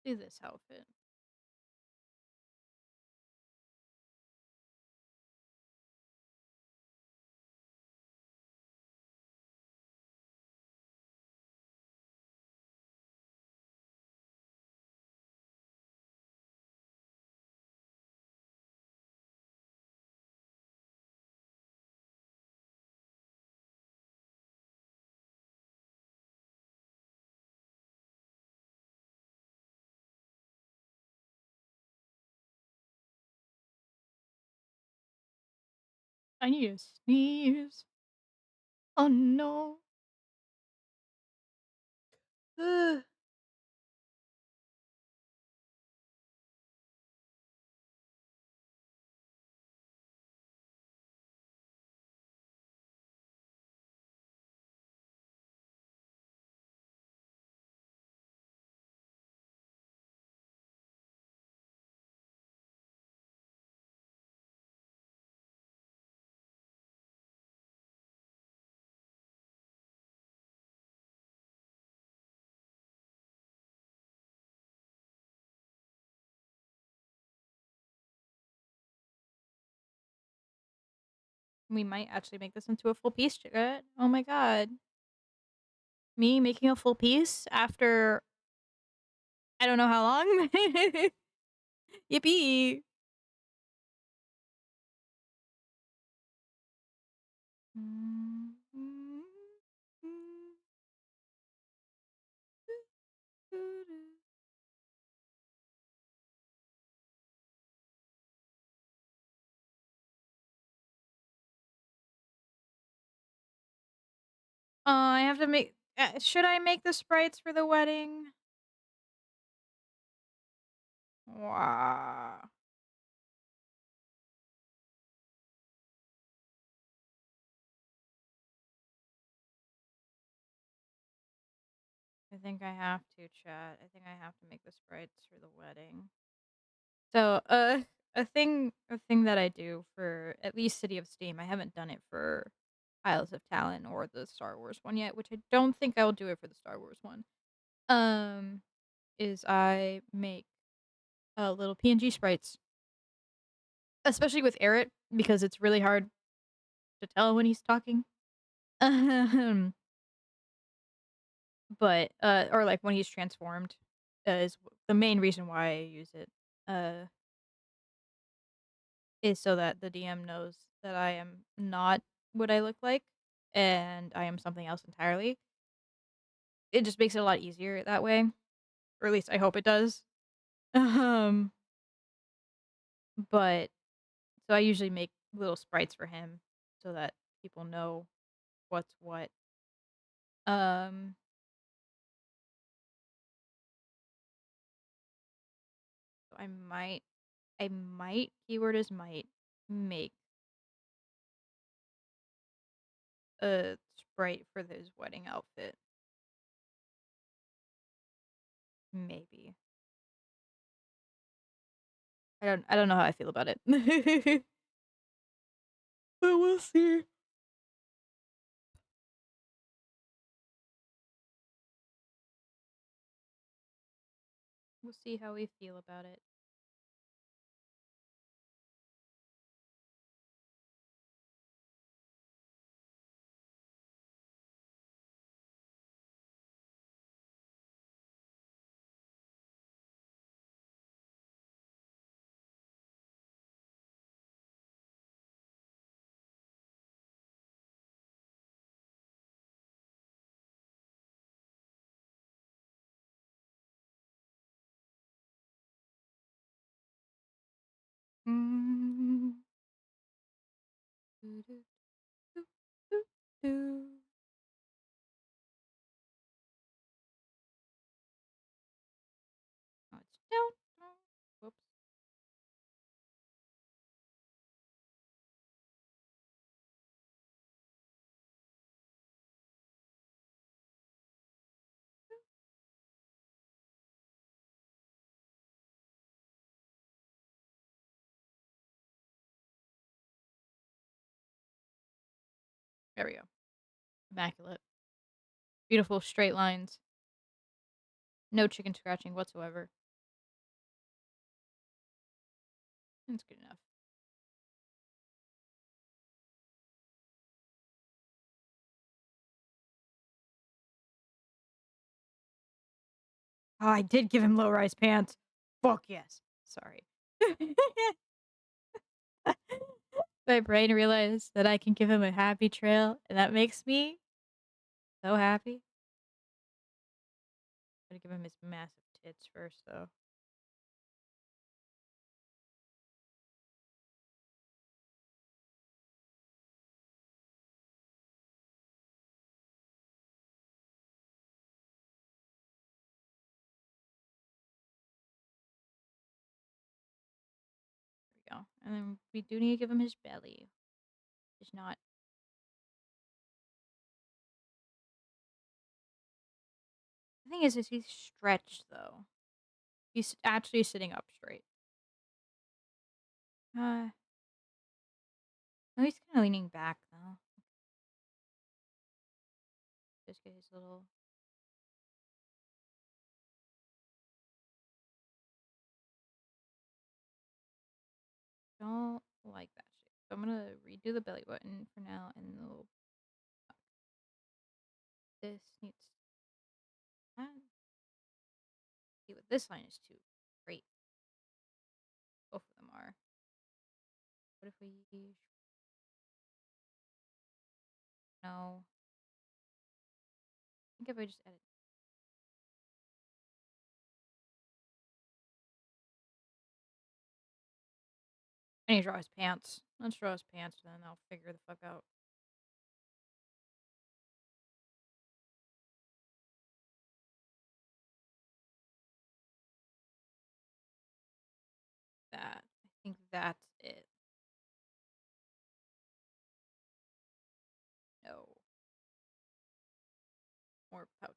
Do this outfit. I need to sneeze. Oh no. Ugh. We might actually make this into a full piece, chat. Oh my god. Me making a full piece after I don't know how long. Yippee. I have to make should I make the sprites for the wedding? Wow. I think I have to, chat. I think I have to make the sprites for the wedding. So, a thing that I do for at least City of Steam, I haven't done it for Isles of Talon or the Star Wars one yet, which I don't think I will do it for the Star Wars one. Um, is I make little PNG sprites, especially with Eric because it's really hard to tell when he's talking. Um, but or like when he's transformed is the main reason why I use it. Uh, is so that the DM knows that I am not what I look like and I am something else entirely. It just makes it a lot easier that way, or at least I hope it does. Um, but so I usually make little sprites for him so that people know what's what. Um, so I might keyword is might make a sprite for his wedding outfit. Maybe. I don't know how I feel about it. But we'll see. We'll see how we feel about it. Mm. Doo doo doo doo doo. Oh, it's down. Oh, whoops. There we go. Immaculate. Beautiful straight lines. No chicken scratching whatsoever. That's good enough. Oh, I did give him low rise pants. Fuck yes. Sorry. My brain realized that I can give him a happy trail, and that makes me so happy. I'm gonna give him his massive tits first, though. go. And then we do need to give him his belly. It's not. The thing is he's stretched though. He's actually sitting up straight. Uh, no, he's kind of leaning back though. Just get his little. Don't like that shape. So I'm gonna redo the belly button for now, and this needs. See what this line is too. Great. Both of them are. What if we no? I think if I just edit. I need to draw his pants. Let's draw his pants, and then I'll figure the fuck out that. I think that's it. No. More pouch.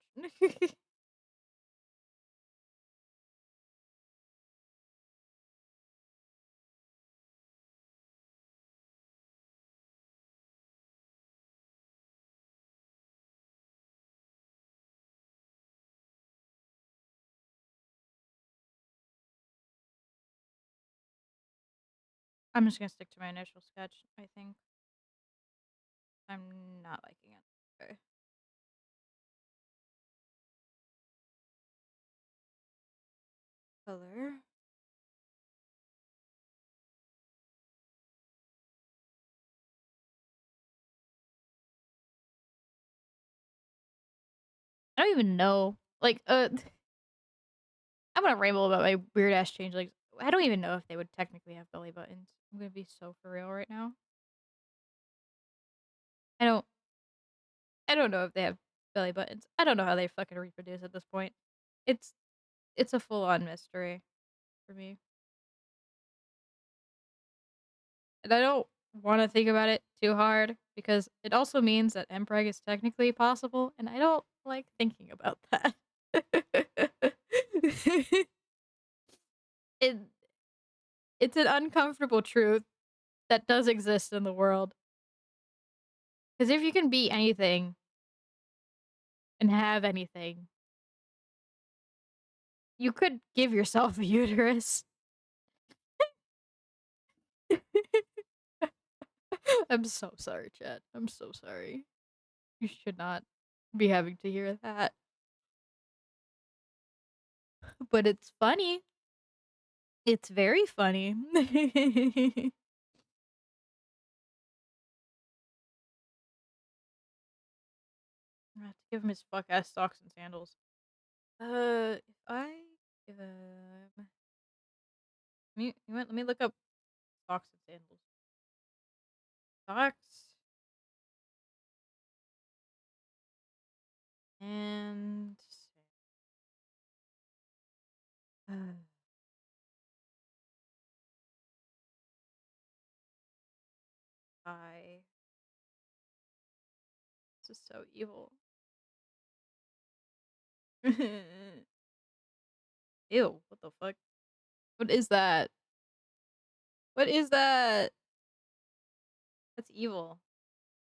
I'm just gonna stick to my initial sketch, I think. I'm not liking it. Okay. Color. I don't even know. Like, I'm gonna ramble about my weird ass changelings. I don't even know if they would technically have belly buttons. I'm gonna be so for real right now. I don't I don't know if they have belly buttons. I don't know how they fucking reproduce at this point. It's it's a full on mystery for me. And I don't want to think about it too hard because it also means that mpreg is technically possible, and I don't like thinking about that. it it's an uncomfortable truth that does exist in the world. Because if you can be anything and have anything, you could give yourself a uterus. I'm so sorry, Chet. I'm so sorry. You should not be having to hear that. But it's funny. It's very funny. I have to give him his fuck ass socks and sandals. If I give him. Let me look up socks and sandals. Socks and. I. This is so evil. Ew, what the fuck? What is that? What is that? That's evil.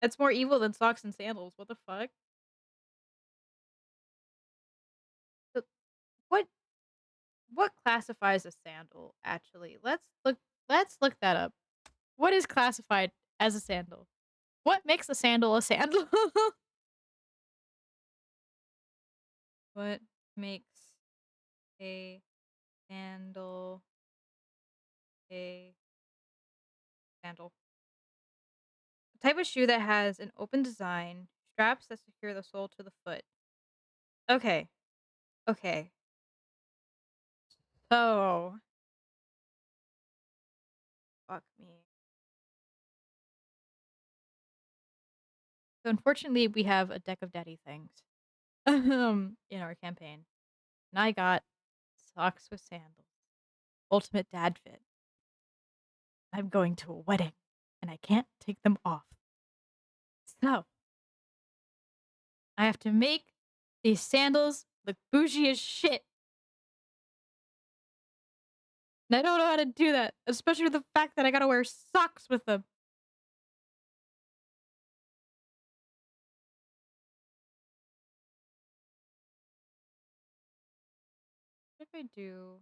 That's more evil than socks and sandals. What the fuck? The- What what classifies a sandal actually? Let's look that up. What is classified as a sandal? What makes a sandal a sandal? What makes a sandal a sandal? A type of shoe that has an open design, straps that secure the sole to the foot. Okay. Okay. So, fuck me. So unfortunately, we have a deck of daddy things in our campaign. And I got socks with sandals. Ultimate dad fit. I'm going to a wedding and I can't take them off. So I have to make these sandals look bougie as shit. And I don't know how to do that, especially with the fact that I gotta wear socks with them. What if I do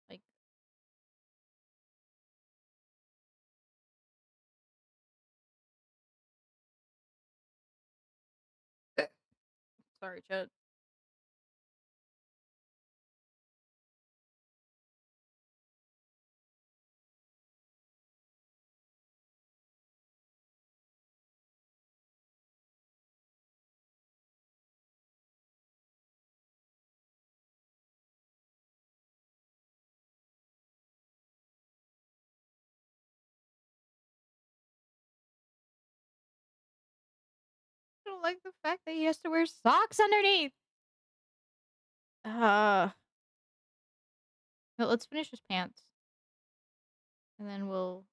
like sorry, Chad. I don't like the fact that he has to wear socks underneath. Uh, but let's finish his pants and then we'll.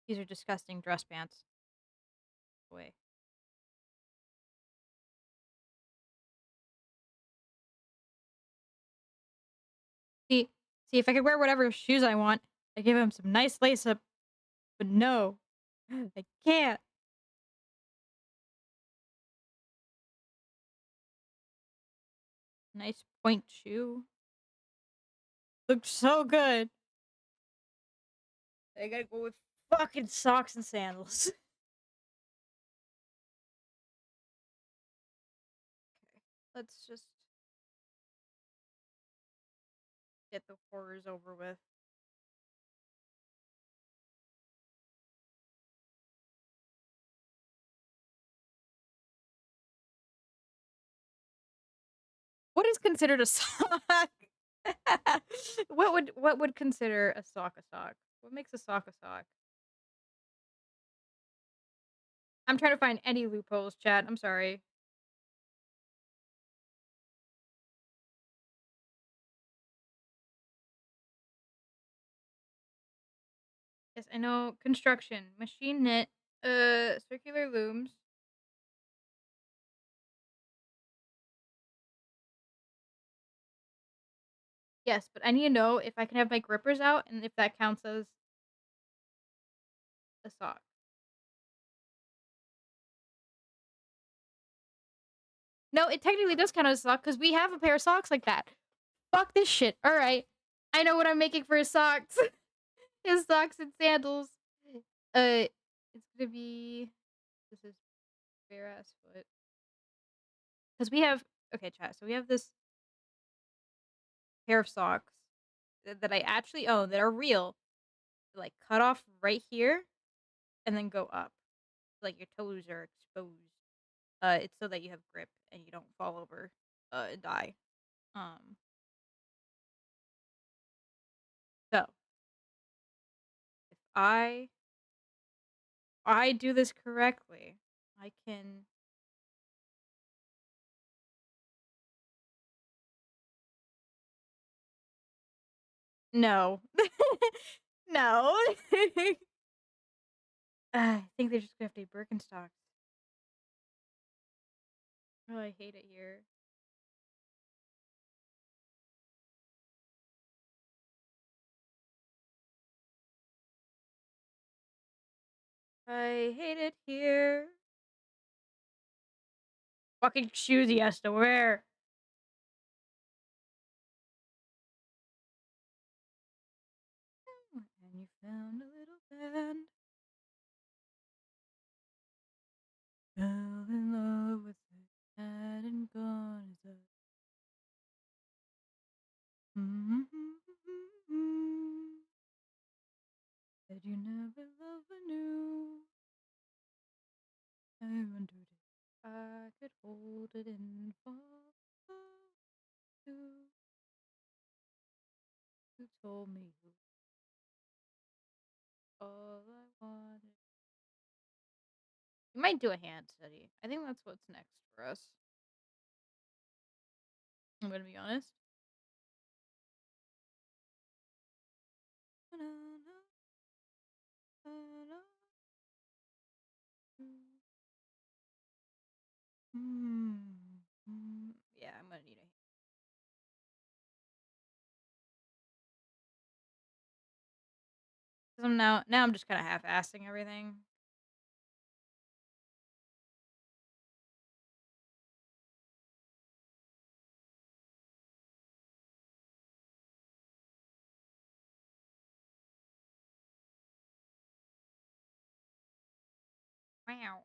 These are disgusting dress pants. Away. See, see, if I could wear whatever shoes I want, I give him some nice lace up. But no, I can't. Nice point shoe. Looks so good. I gotta go with fucking socks and sandals. Okay, let's just get the horrors over with. What is considered a sock? What would consider a sock a sock? What makes a sock a sock? I'm trying to find any loopholes, chat. I'm sorry. Yes, I know construction, machine knit, circular looms. Yes, but I need to know if I can have my grippers out and if that counts as a sock. No, it technically does count as a sock because we have a pair of socks like that. Fuck this shit. All right, I know what I'm making for his socks. His socks and sandals. It's gonna be. This is bare ass foot because we have. Okay, chat. So we have this pair of socks that I actually own that are real. Like cut off right here and then go up. Like your toes are exposed. It's so that you have grip and you don't fall over, and die. Um, so if I do this correctly, I can. No, no. I think they're just gonna have to be Birkenstocks. Oh, I hate it here. I hate it here. Fucking shoes he has to wear. And you found a little band. Fell in love with it. Hadn't gone as a. Said you never love anew. I wondered if I could hold it and fall you. You told me you all I wanted. We might do a hand study. I think that's what's next for us. I'm gonna be honest. Yeah, I'm gonna need a. 'Cause I'm just kind of half-assing everything. Wow.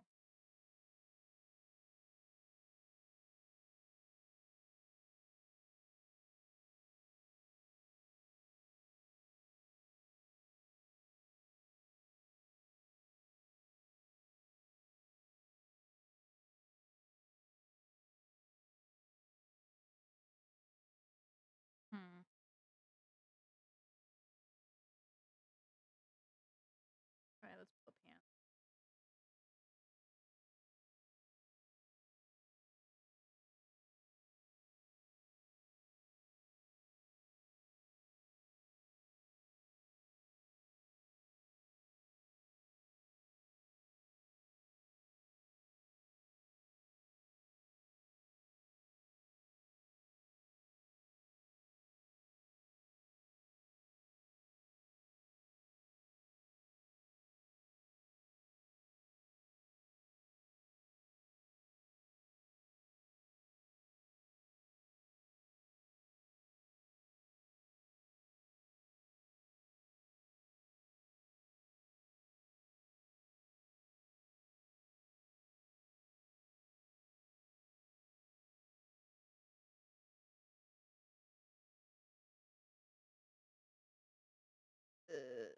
Hmm. All right, let's pull up hand.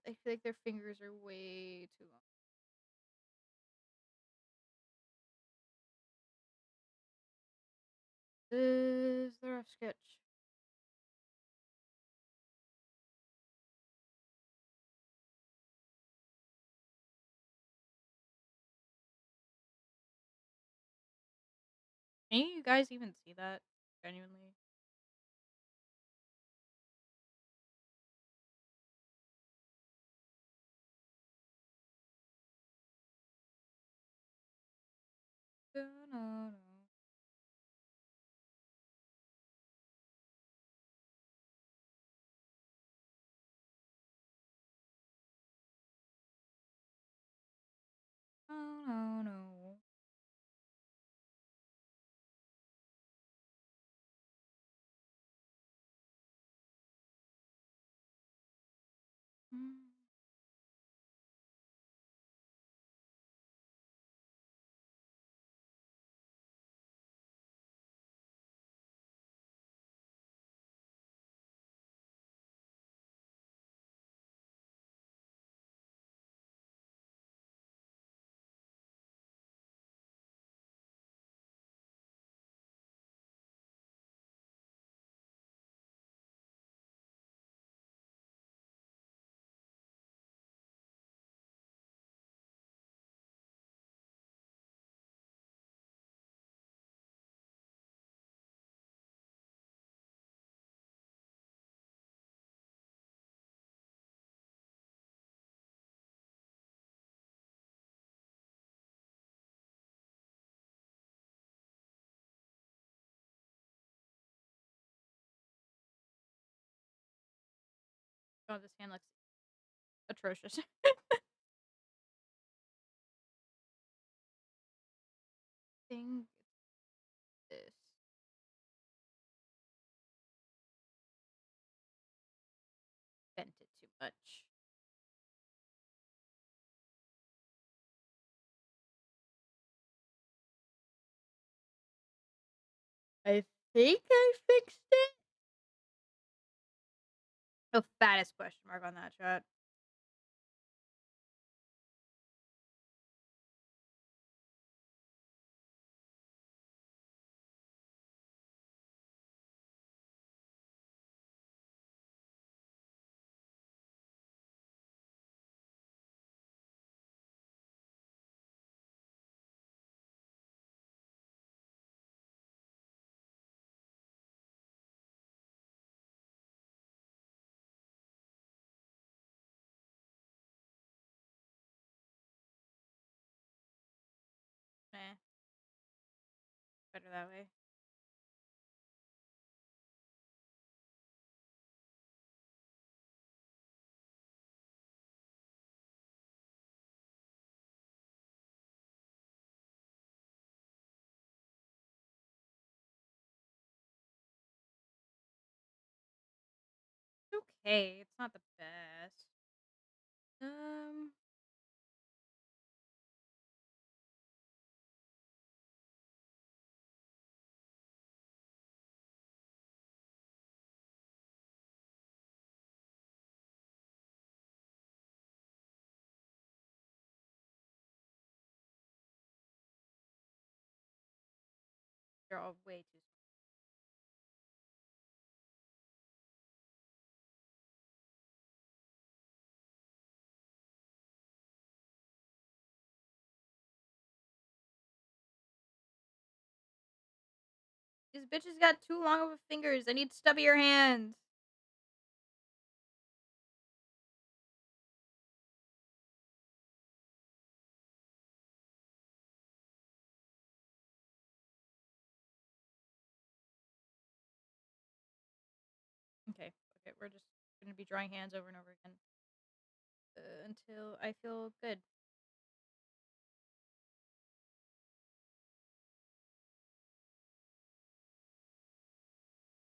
I feel like their fingers are way too long. This is the rough sketch. Can you guys even see that? Genuinely. Da-na-na. Oh, no, no. Mm. Oh, this hand looks atrocious. Think this bent it too much. I think I fixed it. The fattest question mark on that chat. better that way. Okay, it's not the best. Um, they're all way too small. These bitches got too long of fingers. I need stubbier hands. Okay, okay, we're just gonna be drawing hands over and over again until I feel good.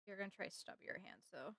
You're gonna try stubbier hands though.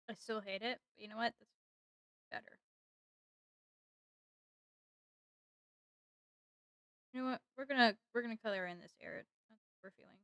I still hate it, but you know what? That's better. You know what? We're gonna color in this area. That's what we're feeling.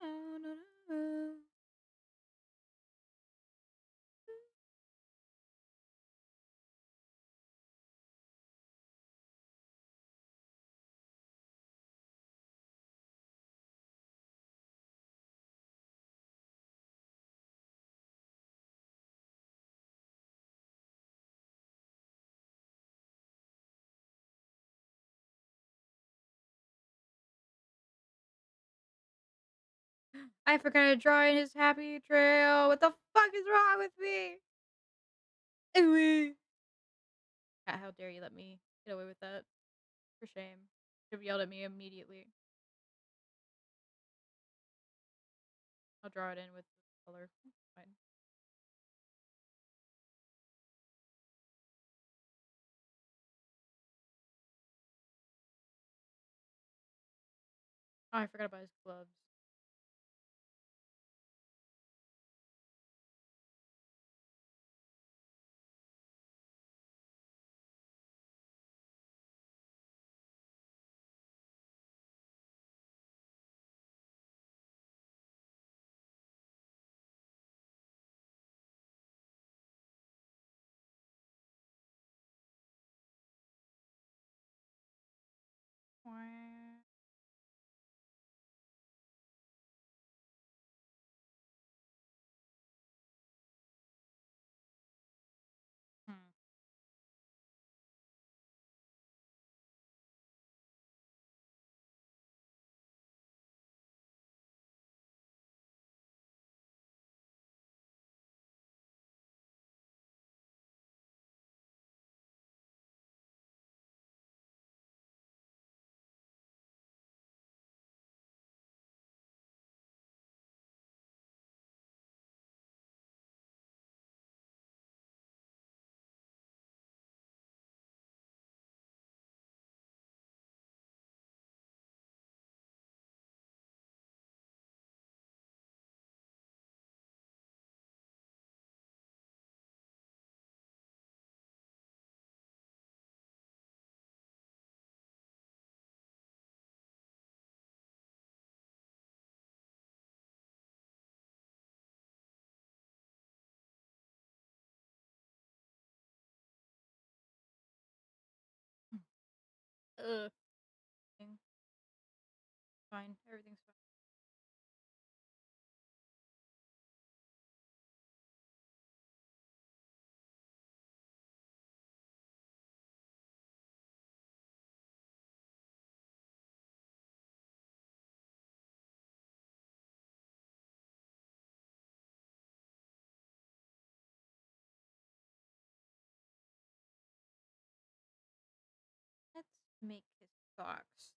Oh, no, no. I forgot to draw in his happy trail. What the fuck is wrong with me? Ooh. How dare you let me get away with that? For shame. Should have yelled at me immediately. I'll draw it in with color. Fine. Oh, I forgot about his gloves. Ugh. Thing. Fine. Everything's fine. Let's make his socks.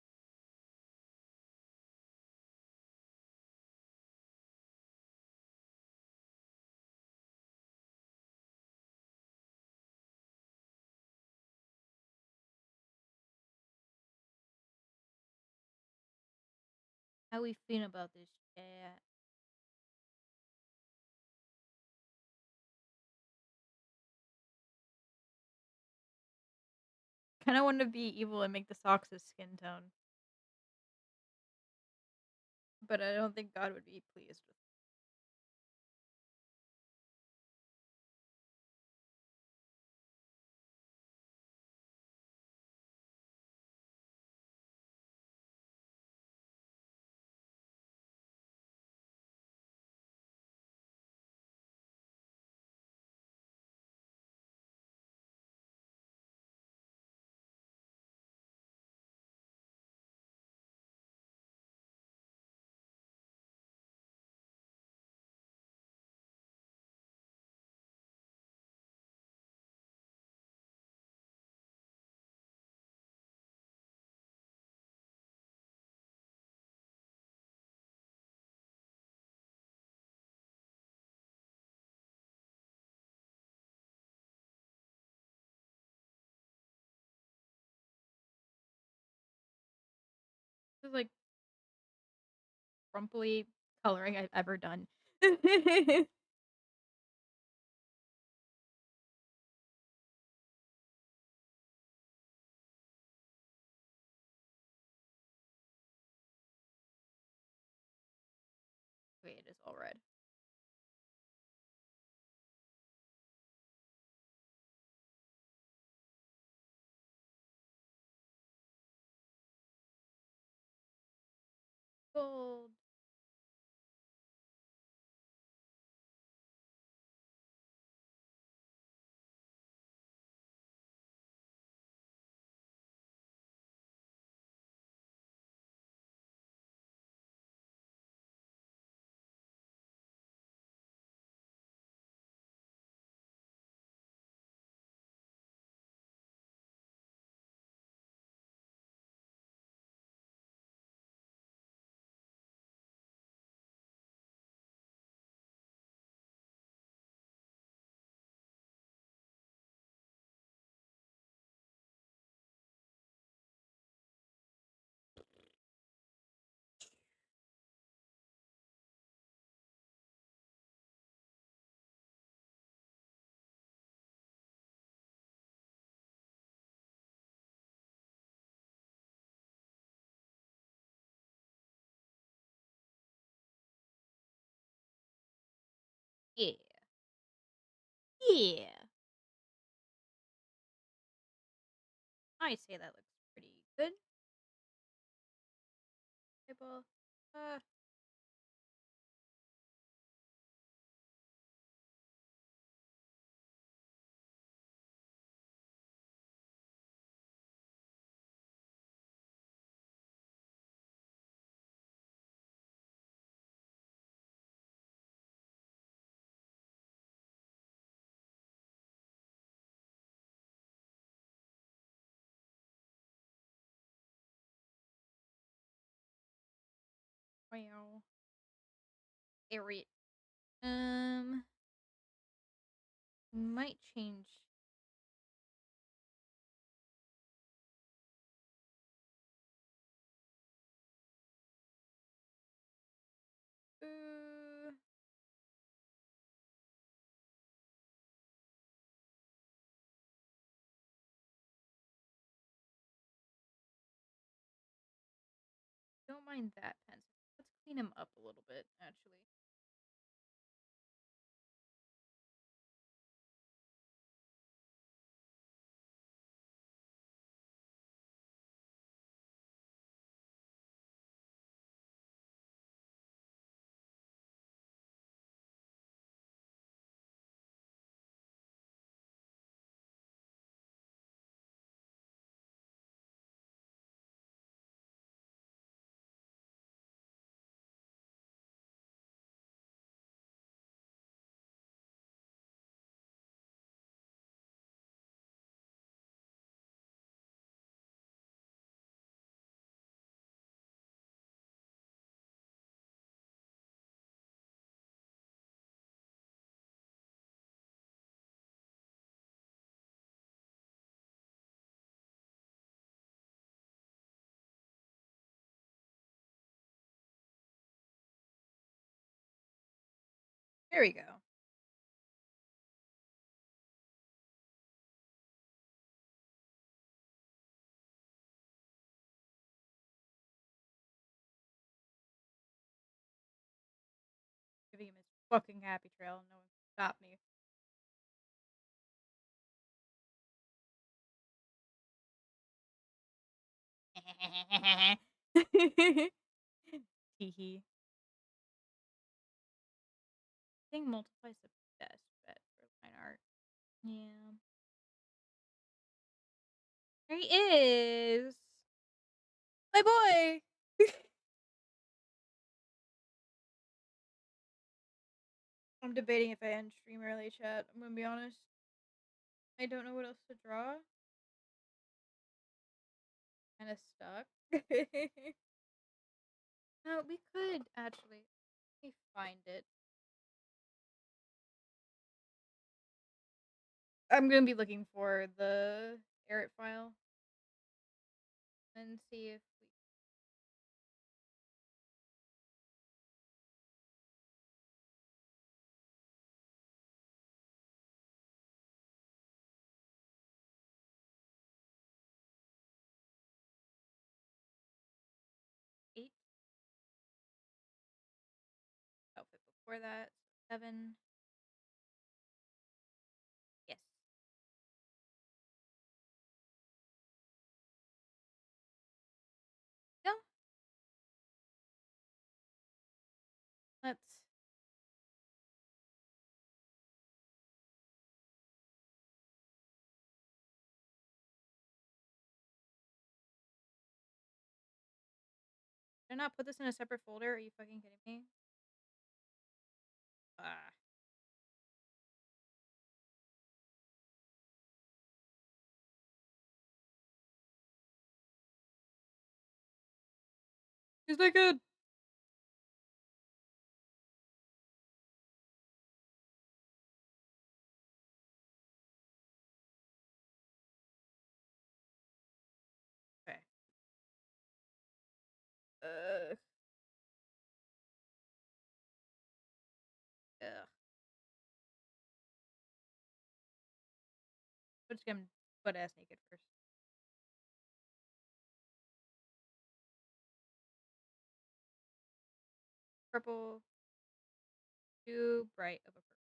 How we feeling about this chat? Kinda wanna be evil and make the socks his skin tone, but I don't think God would be pleased with. This is, like, crumply coloring I've ever done. Wait, it is all red. Gold. Yeah. Yeah. I say that looks pretty good. Table. Uh, wow. Area. Um, might change. Uh, don't mind that pencil. Let's clean him up a little bit, actually. There we go. Giving him his fucking happy trail. No one can stop me. Hee hee. I think multiply's the best bet for line art. Yeah. There he is. My boy. I'm debating if I end stream early, chat. I'm gonna be honest. I don't know what else to draw. Kinda stuck. No, we could actually. Let me find it. I'm gonna be looking for the Errot file and see if we 8 outfit before that. 7. Yes. No, let's. Did I not put this in a separate folder? Are you fucking kidding me? Ah. Is that good? Okay. Ugh. Ugh. We're just gonna butt ass naked first. Purple. Too bright of a purple.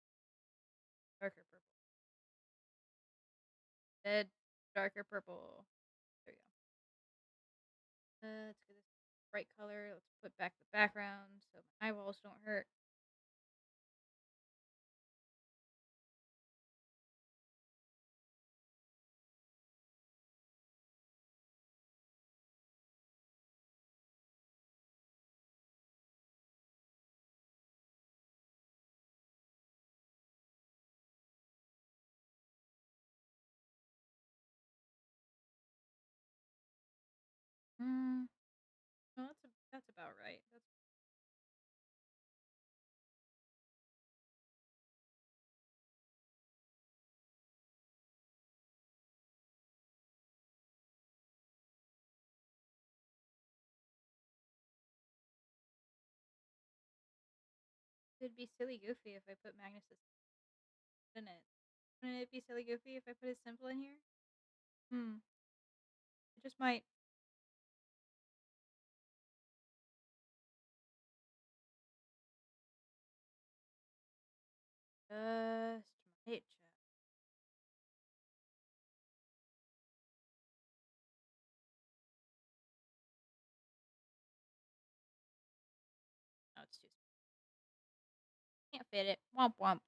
Darker purple. Dead. Darker purple. There we go. Let's get this bright color. Let's put back the background so my eyeballs don't hurt. Mm, no, that's about right. That's it'd be silly goofy if I put Magnus's in it. Wouldn't it be silly goofy if I put his symbol in here? Hmm. It just might. Just might, chat. No, it's too. Can't fit it. Womp womp.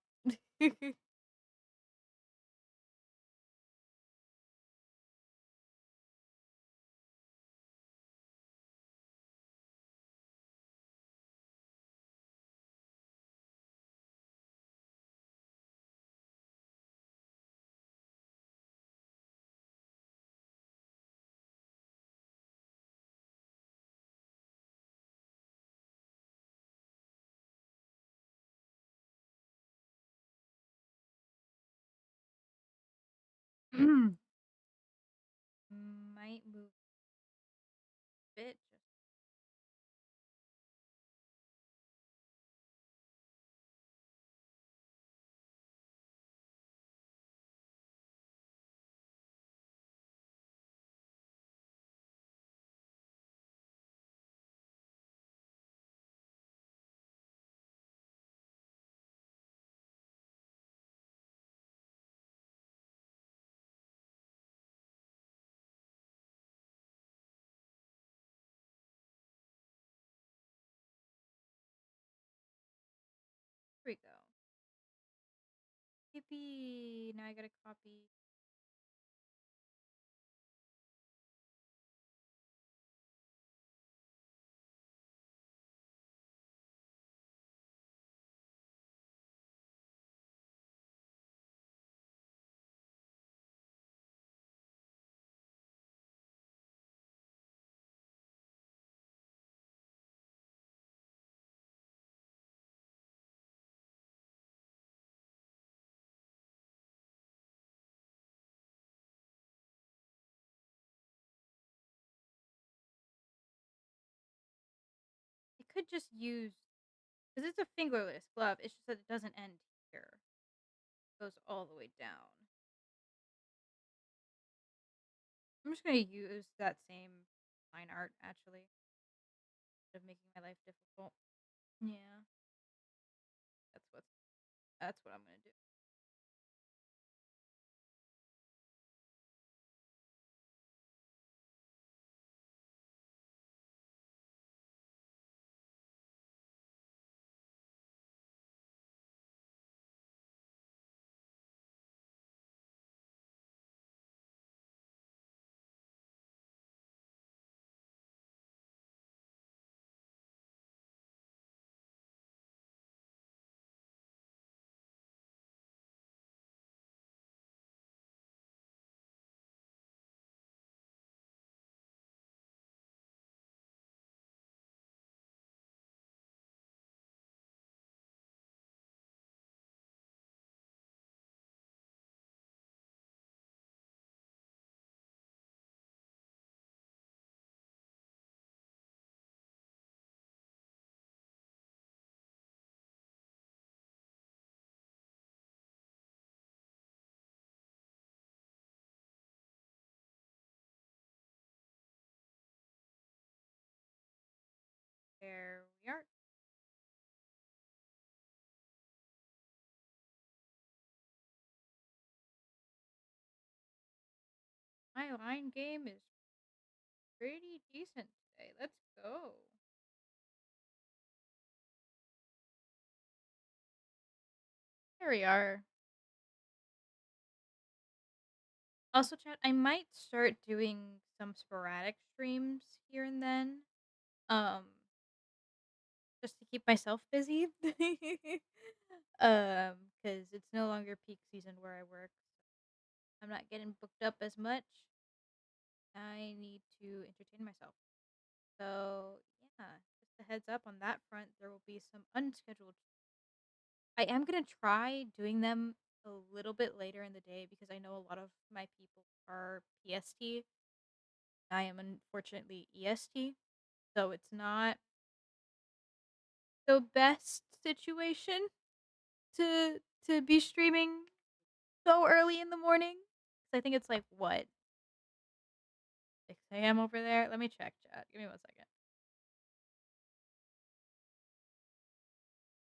Might move a bit. Just Here we go. Yippee! Now I gotta copy. I could just use because it's a fingerless glove. It's just that it doesn't end here. It goes all the way down. I'm just gonna use that same line art actually, instead of making my life difficult. Yeah, that's what that's what I'm gonna do. There we are. My line game is pretty decent today. Let's go. There we are. Also, chat, I might start doing some sporadic streams here and then. Um, just to keep myself busy. Because it's no longer peak season where I work. I'm not getting booked up as much. I need to entertain myself. So, yeah, just a heads up on that front, there will be some unscheduled. I am going to try doing them a little bit later in the day because I know a lot of my people are PST. I am unfortunately EST. So it's not the best situation to be streaming so early in the morning. 'Cause I think it's like what, 6 a.m. over there? Let me check chat. Give me 1 second.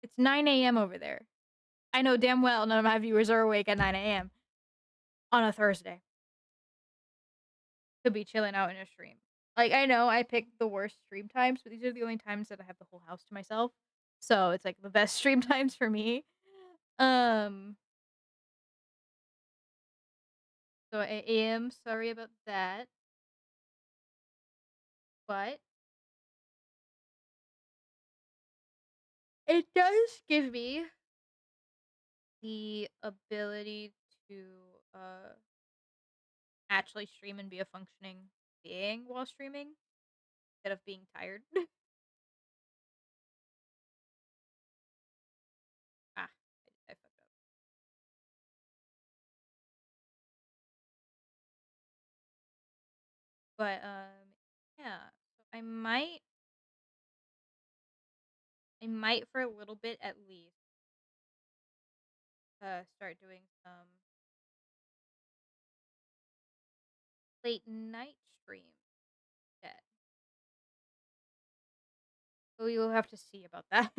It's 9 a.m. over there. I know damn well none of my viewers are awake at 9 a.m. on a Thursday to be chilling out in a stream. Like I know I picked the worst stream times, but these are the only times that I have the whole house to myself. So it's like the best stream times for me. Um so I am sorry about that, but it does give me the ability to uh actually stream and be a functioning being while streaming instead of being tired. Ah, I fucked up. But yeah. So I might for a little bit at least start doing some late night streams. Yeah. But we will have to see about that.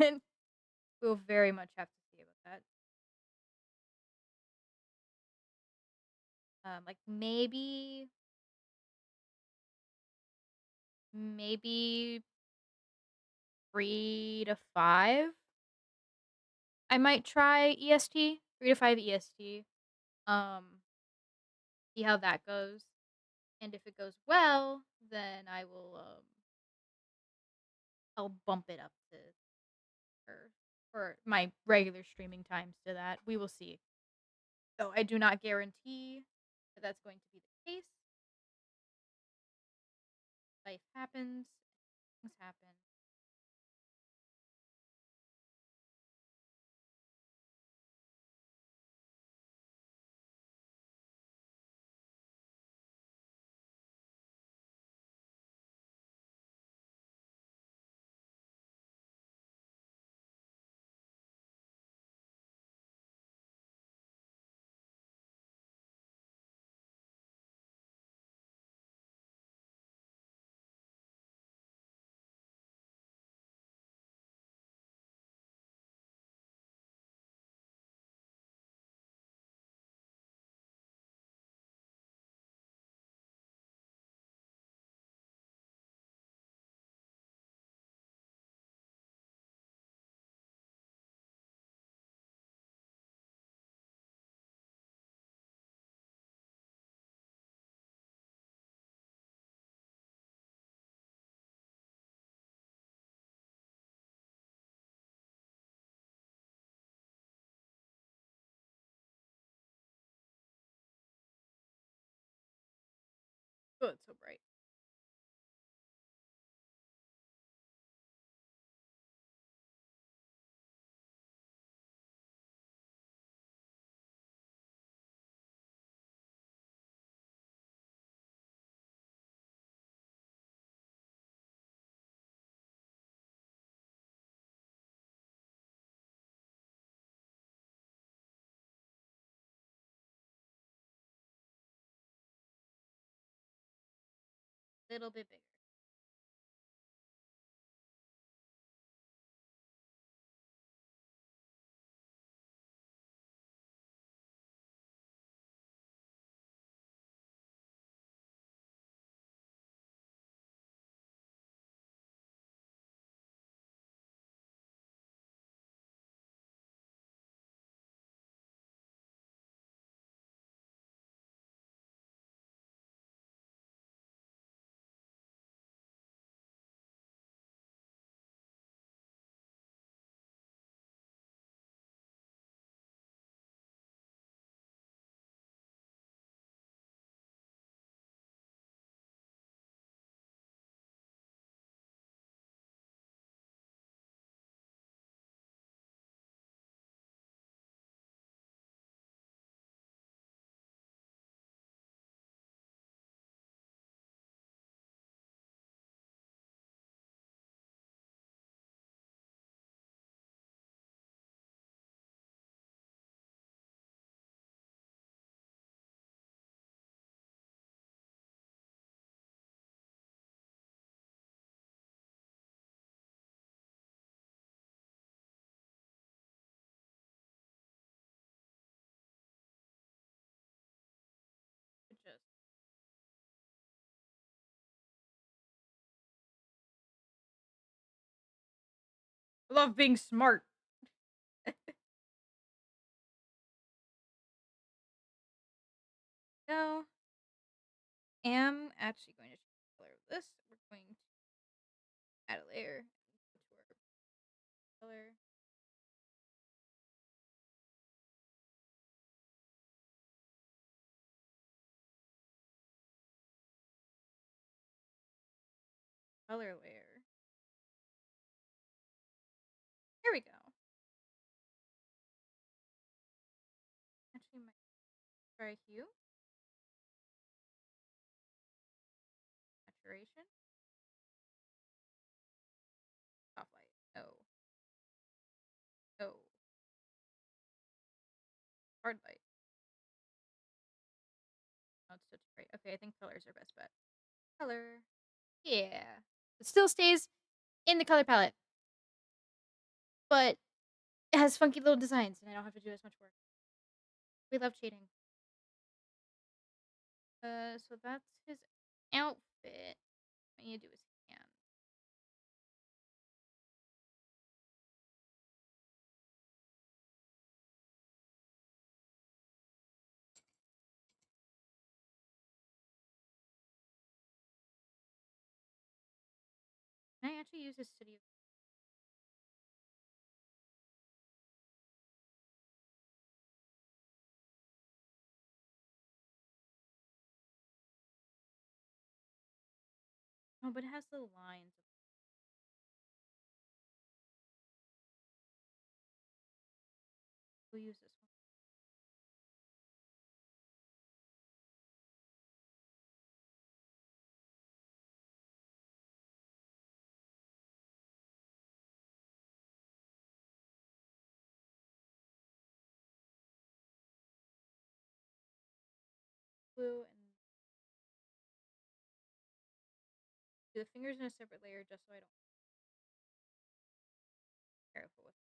We'll very much have to see about that. Like maybe 3 to 5. I might try EST, 3 to 5 EST, um, see how that goes, and if it goes well, then I'll bump it up to or my regular streaming times to that. We will see. So I do not guarantee that that's going to be the case. Life happens, things happen. Oh, it's so bright. Little bit bigger. Just I love being smart. No, am actually going to change the color of this. We're going to add a layer to our color. Color layer. Here we go. Actually, might try hue, saturation, soft light. No, no, hard light. Oh, it's such bright. Okay, I think colors are best bet. Color. Yeah. It still stays in the color palette, but it has funky little designs, and I don't have to do as much work. We love cheating. So that's his outfit. I need to do his hand. actually uses City of Oh, but it has the lines. We'll use this one. Blue and do the fingers in a separate layer just so I don't be careful with.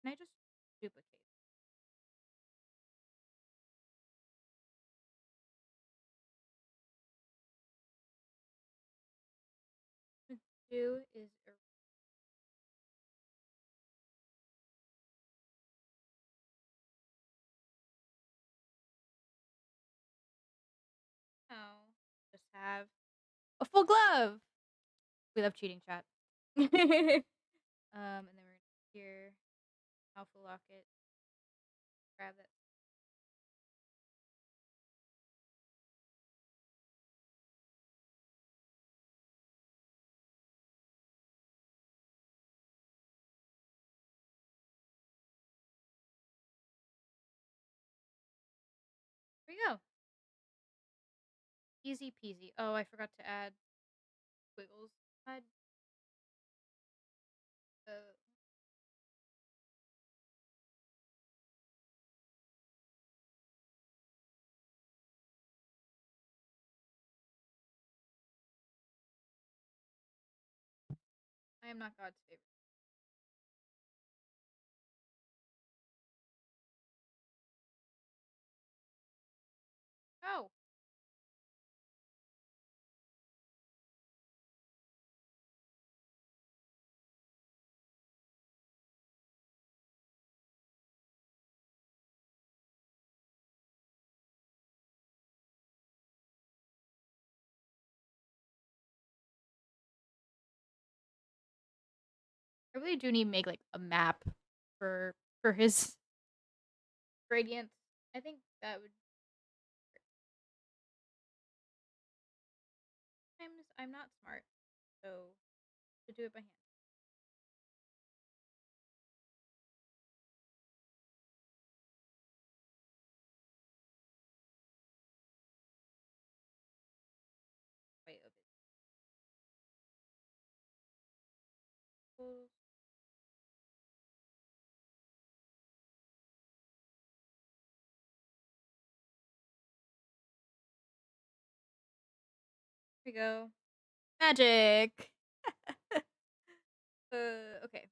Can I just duplicate? What do is now just have a full glove. We love cheating, chat. And then we're here, alpha lock it, grab that. There we go. Easy peasy. Oh, I forgot to add squiggles. Add uh, I am not God's favorite. Oh, I really do need to make like a map for his gradients. I think that would. I'm not smart, so to do it by hand. Wait, okay. Here we go. Magic. Okay.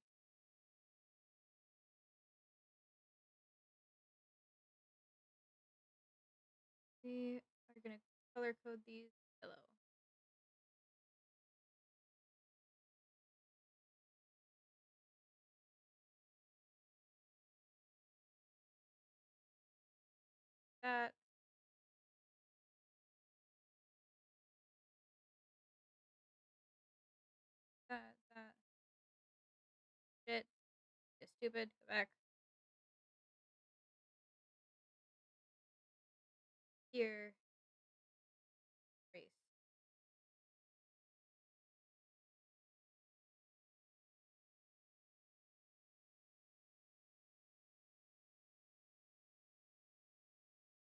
We are gonna color code these yellow. That that shit is stupid. Go back here. Race.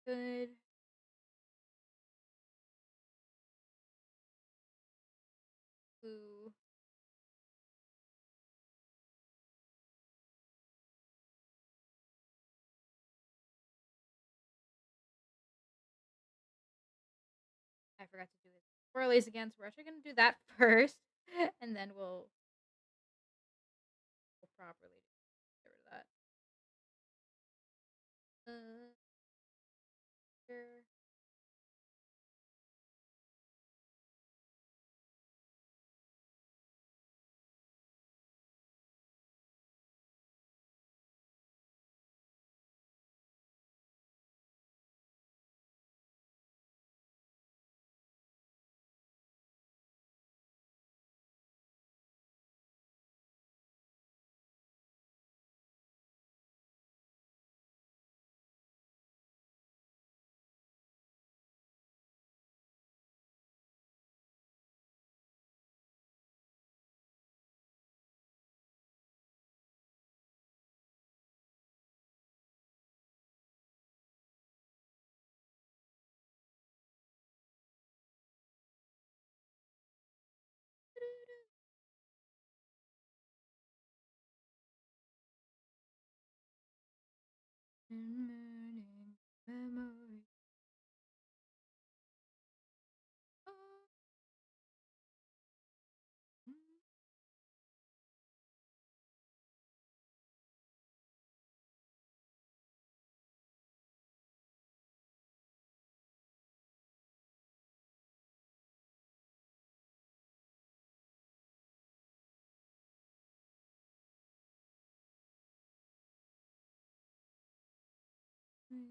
Good. Blue. I forgot to do his swirlies again, so we're actually gonna do that first, and then we'll properly get rid of that. Here. morning memory. Oh, mm, yeah,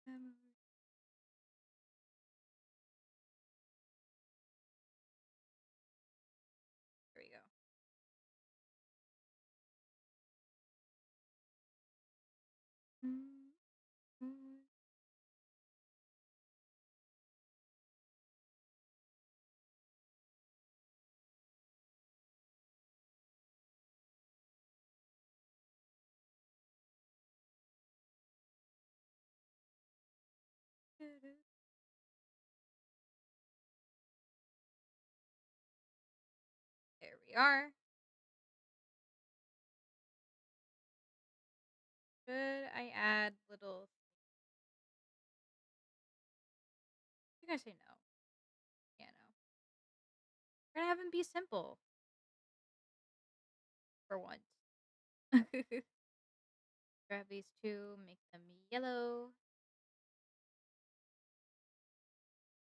memory. There we go. Mm, mm, doo-doo. There we are. Should I add little? I think I say no. Yeah, no. We're gonna have them be simple for once. Grab these two, make them yellow.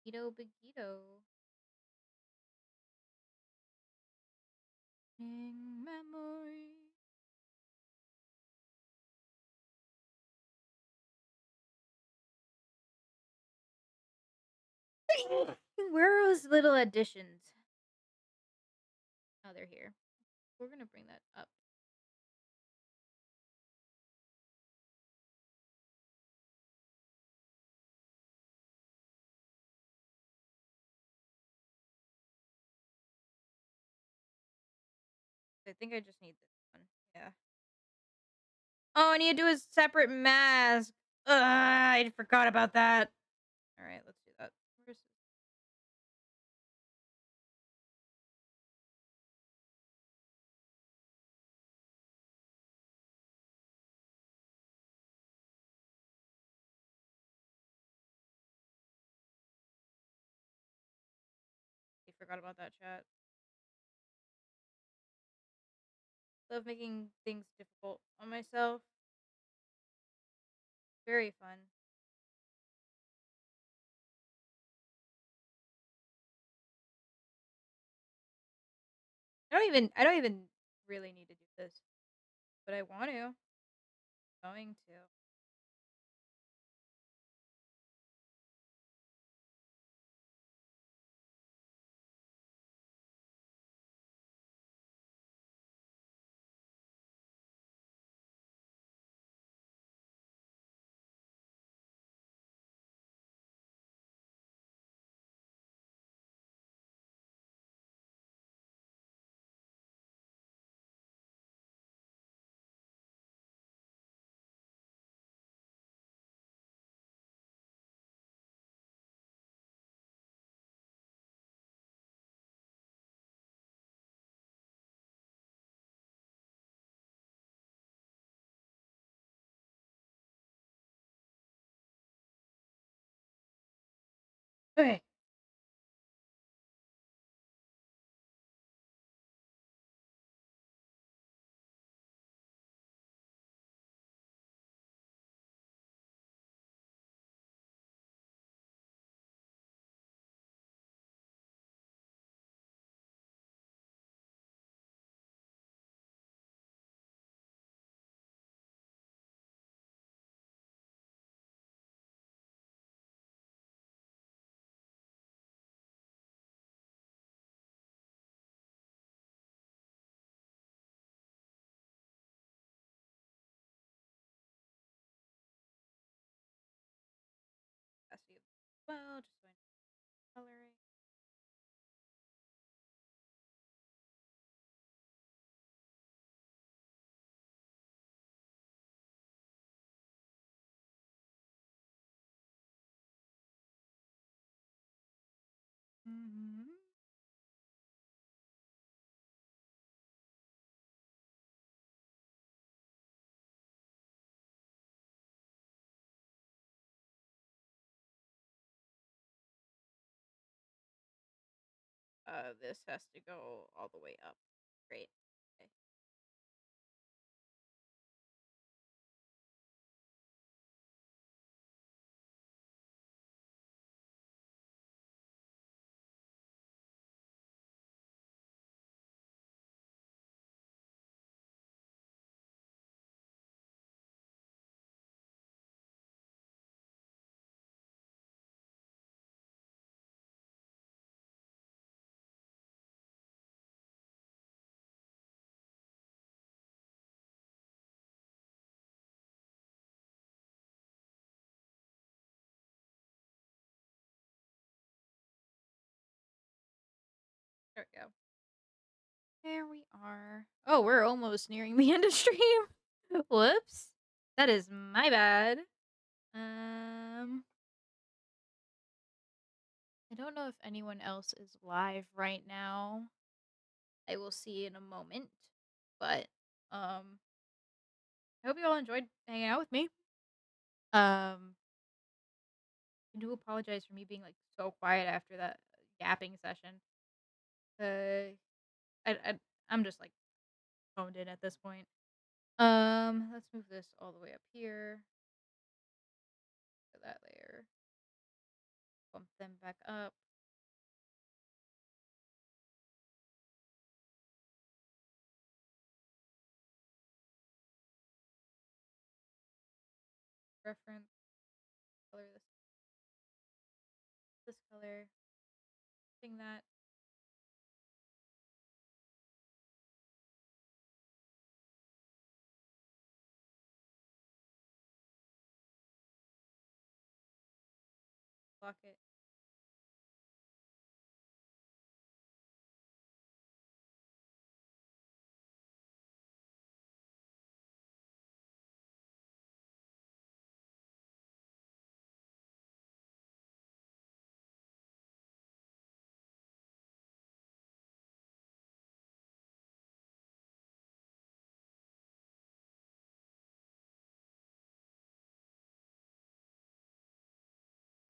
Begito begito. In memory. Where are those little additions? Oh, they're here. We're gonna bring that up. I think I just need this one. Yeah. Oh, I need to do a separate mask. Ugh, I forgot about that. All right, let's do that. Where's this? I forgot about that chat. Love making things difficult on myself. Very fun. I don't even really need to do this, but I want to. Going to. Okay. Capacity of well, just going to coloring. Mhm. This has to go all the way up. Great. Okay. There we go. There we are. Oh, we're almost nearing the end of stream. Whoops. That is my bad. Um, I don't know if anyone else is live right now. I will see in a moment. But I hope you all enjoyed hanging out with me. Um, I do apologize for me being like so quiet after that yapping session. Uh, I I'm just like phoned in at this point. Let's move this all the way up here to that layer. Bump them back up. Reference color this color. Thing that block it.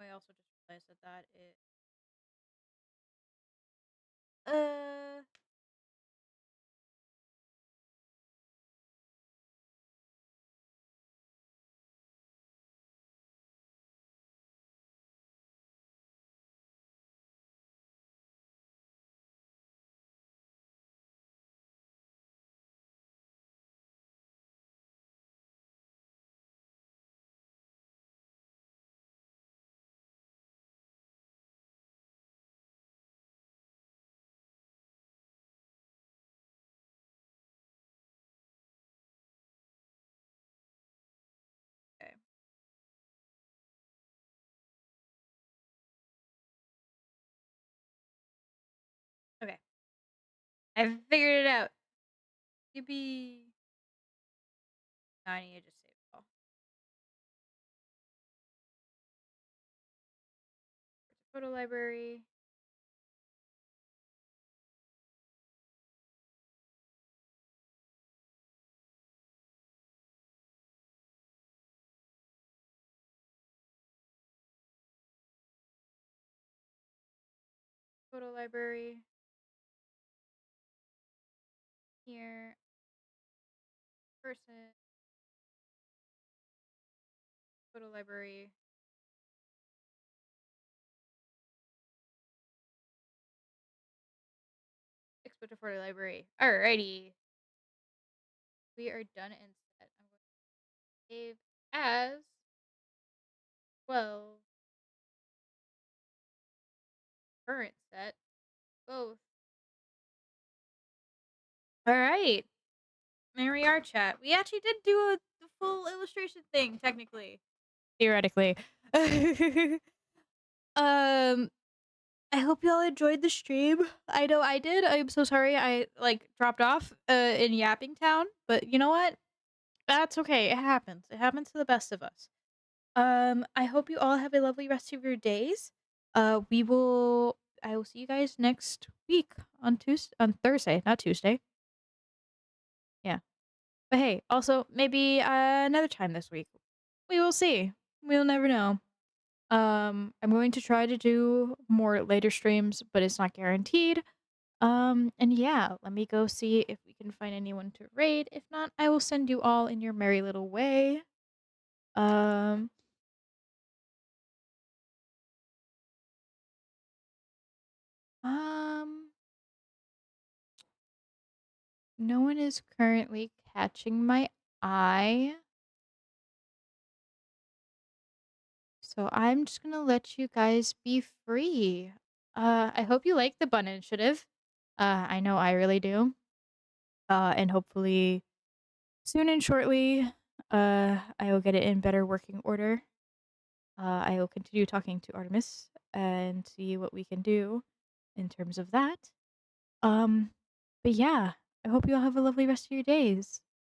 I also just realized that that is uh okay. Okay. I figured it out. Yippee. Now I need to just save it all. Photo library. Photo library. Here. Person. Photo library. Export to photo library. Alrighty. We are done and set. I'm going to save as 12 current set. Both. Alright. There we are, chat. We actually did do the full illustration thing, technically. Theoretically. um, I hope y'all enjoyed the stream. I know I did. I'm so sorry I like dropped off in Yapping Town, but you know what? That's okay. It happens. It happens to the best of us. I hope you all have a lovely rest of your days. We will I will see you guys next week on Thursday, not Tuesday. Yeah. But hey, also maybe another time this week. We will see. We'll never know. I'm going to try to do more later streams, but it's not guaranteed. And yeah, let me go see if we can find anyone to raid. If not, I will send you all in your merry little way. Um, um, no one is currently catching my eye. So I'm just gonna let you guys be free. I hope you like the bun initiative. I know I really do. And hopefully soon and shortly, I will get it in better working order. I will continue talking to Artemis and see what we can do in terms of that. Um, but yeah, I hope you all have a lovely rest of your days.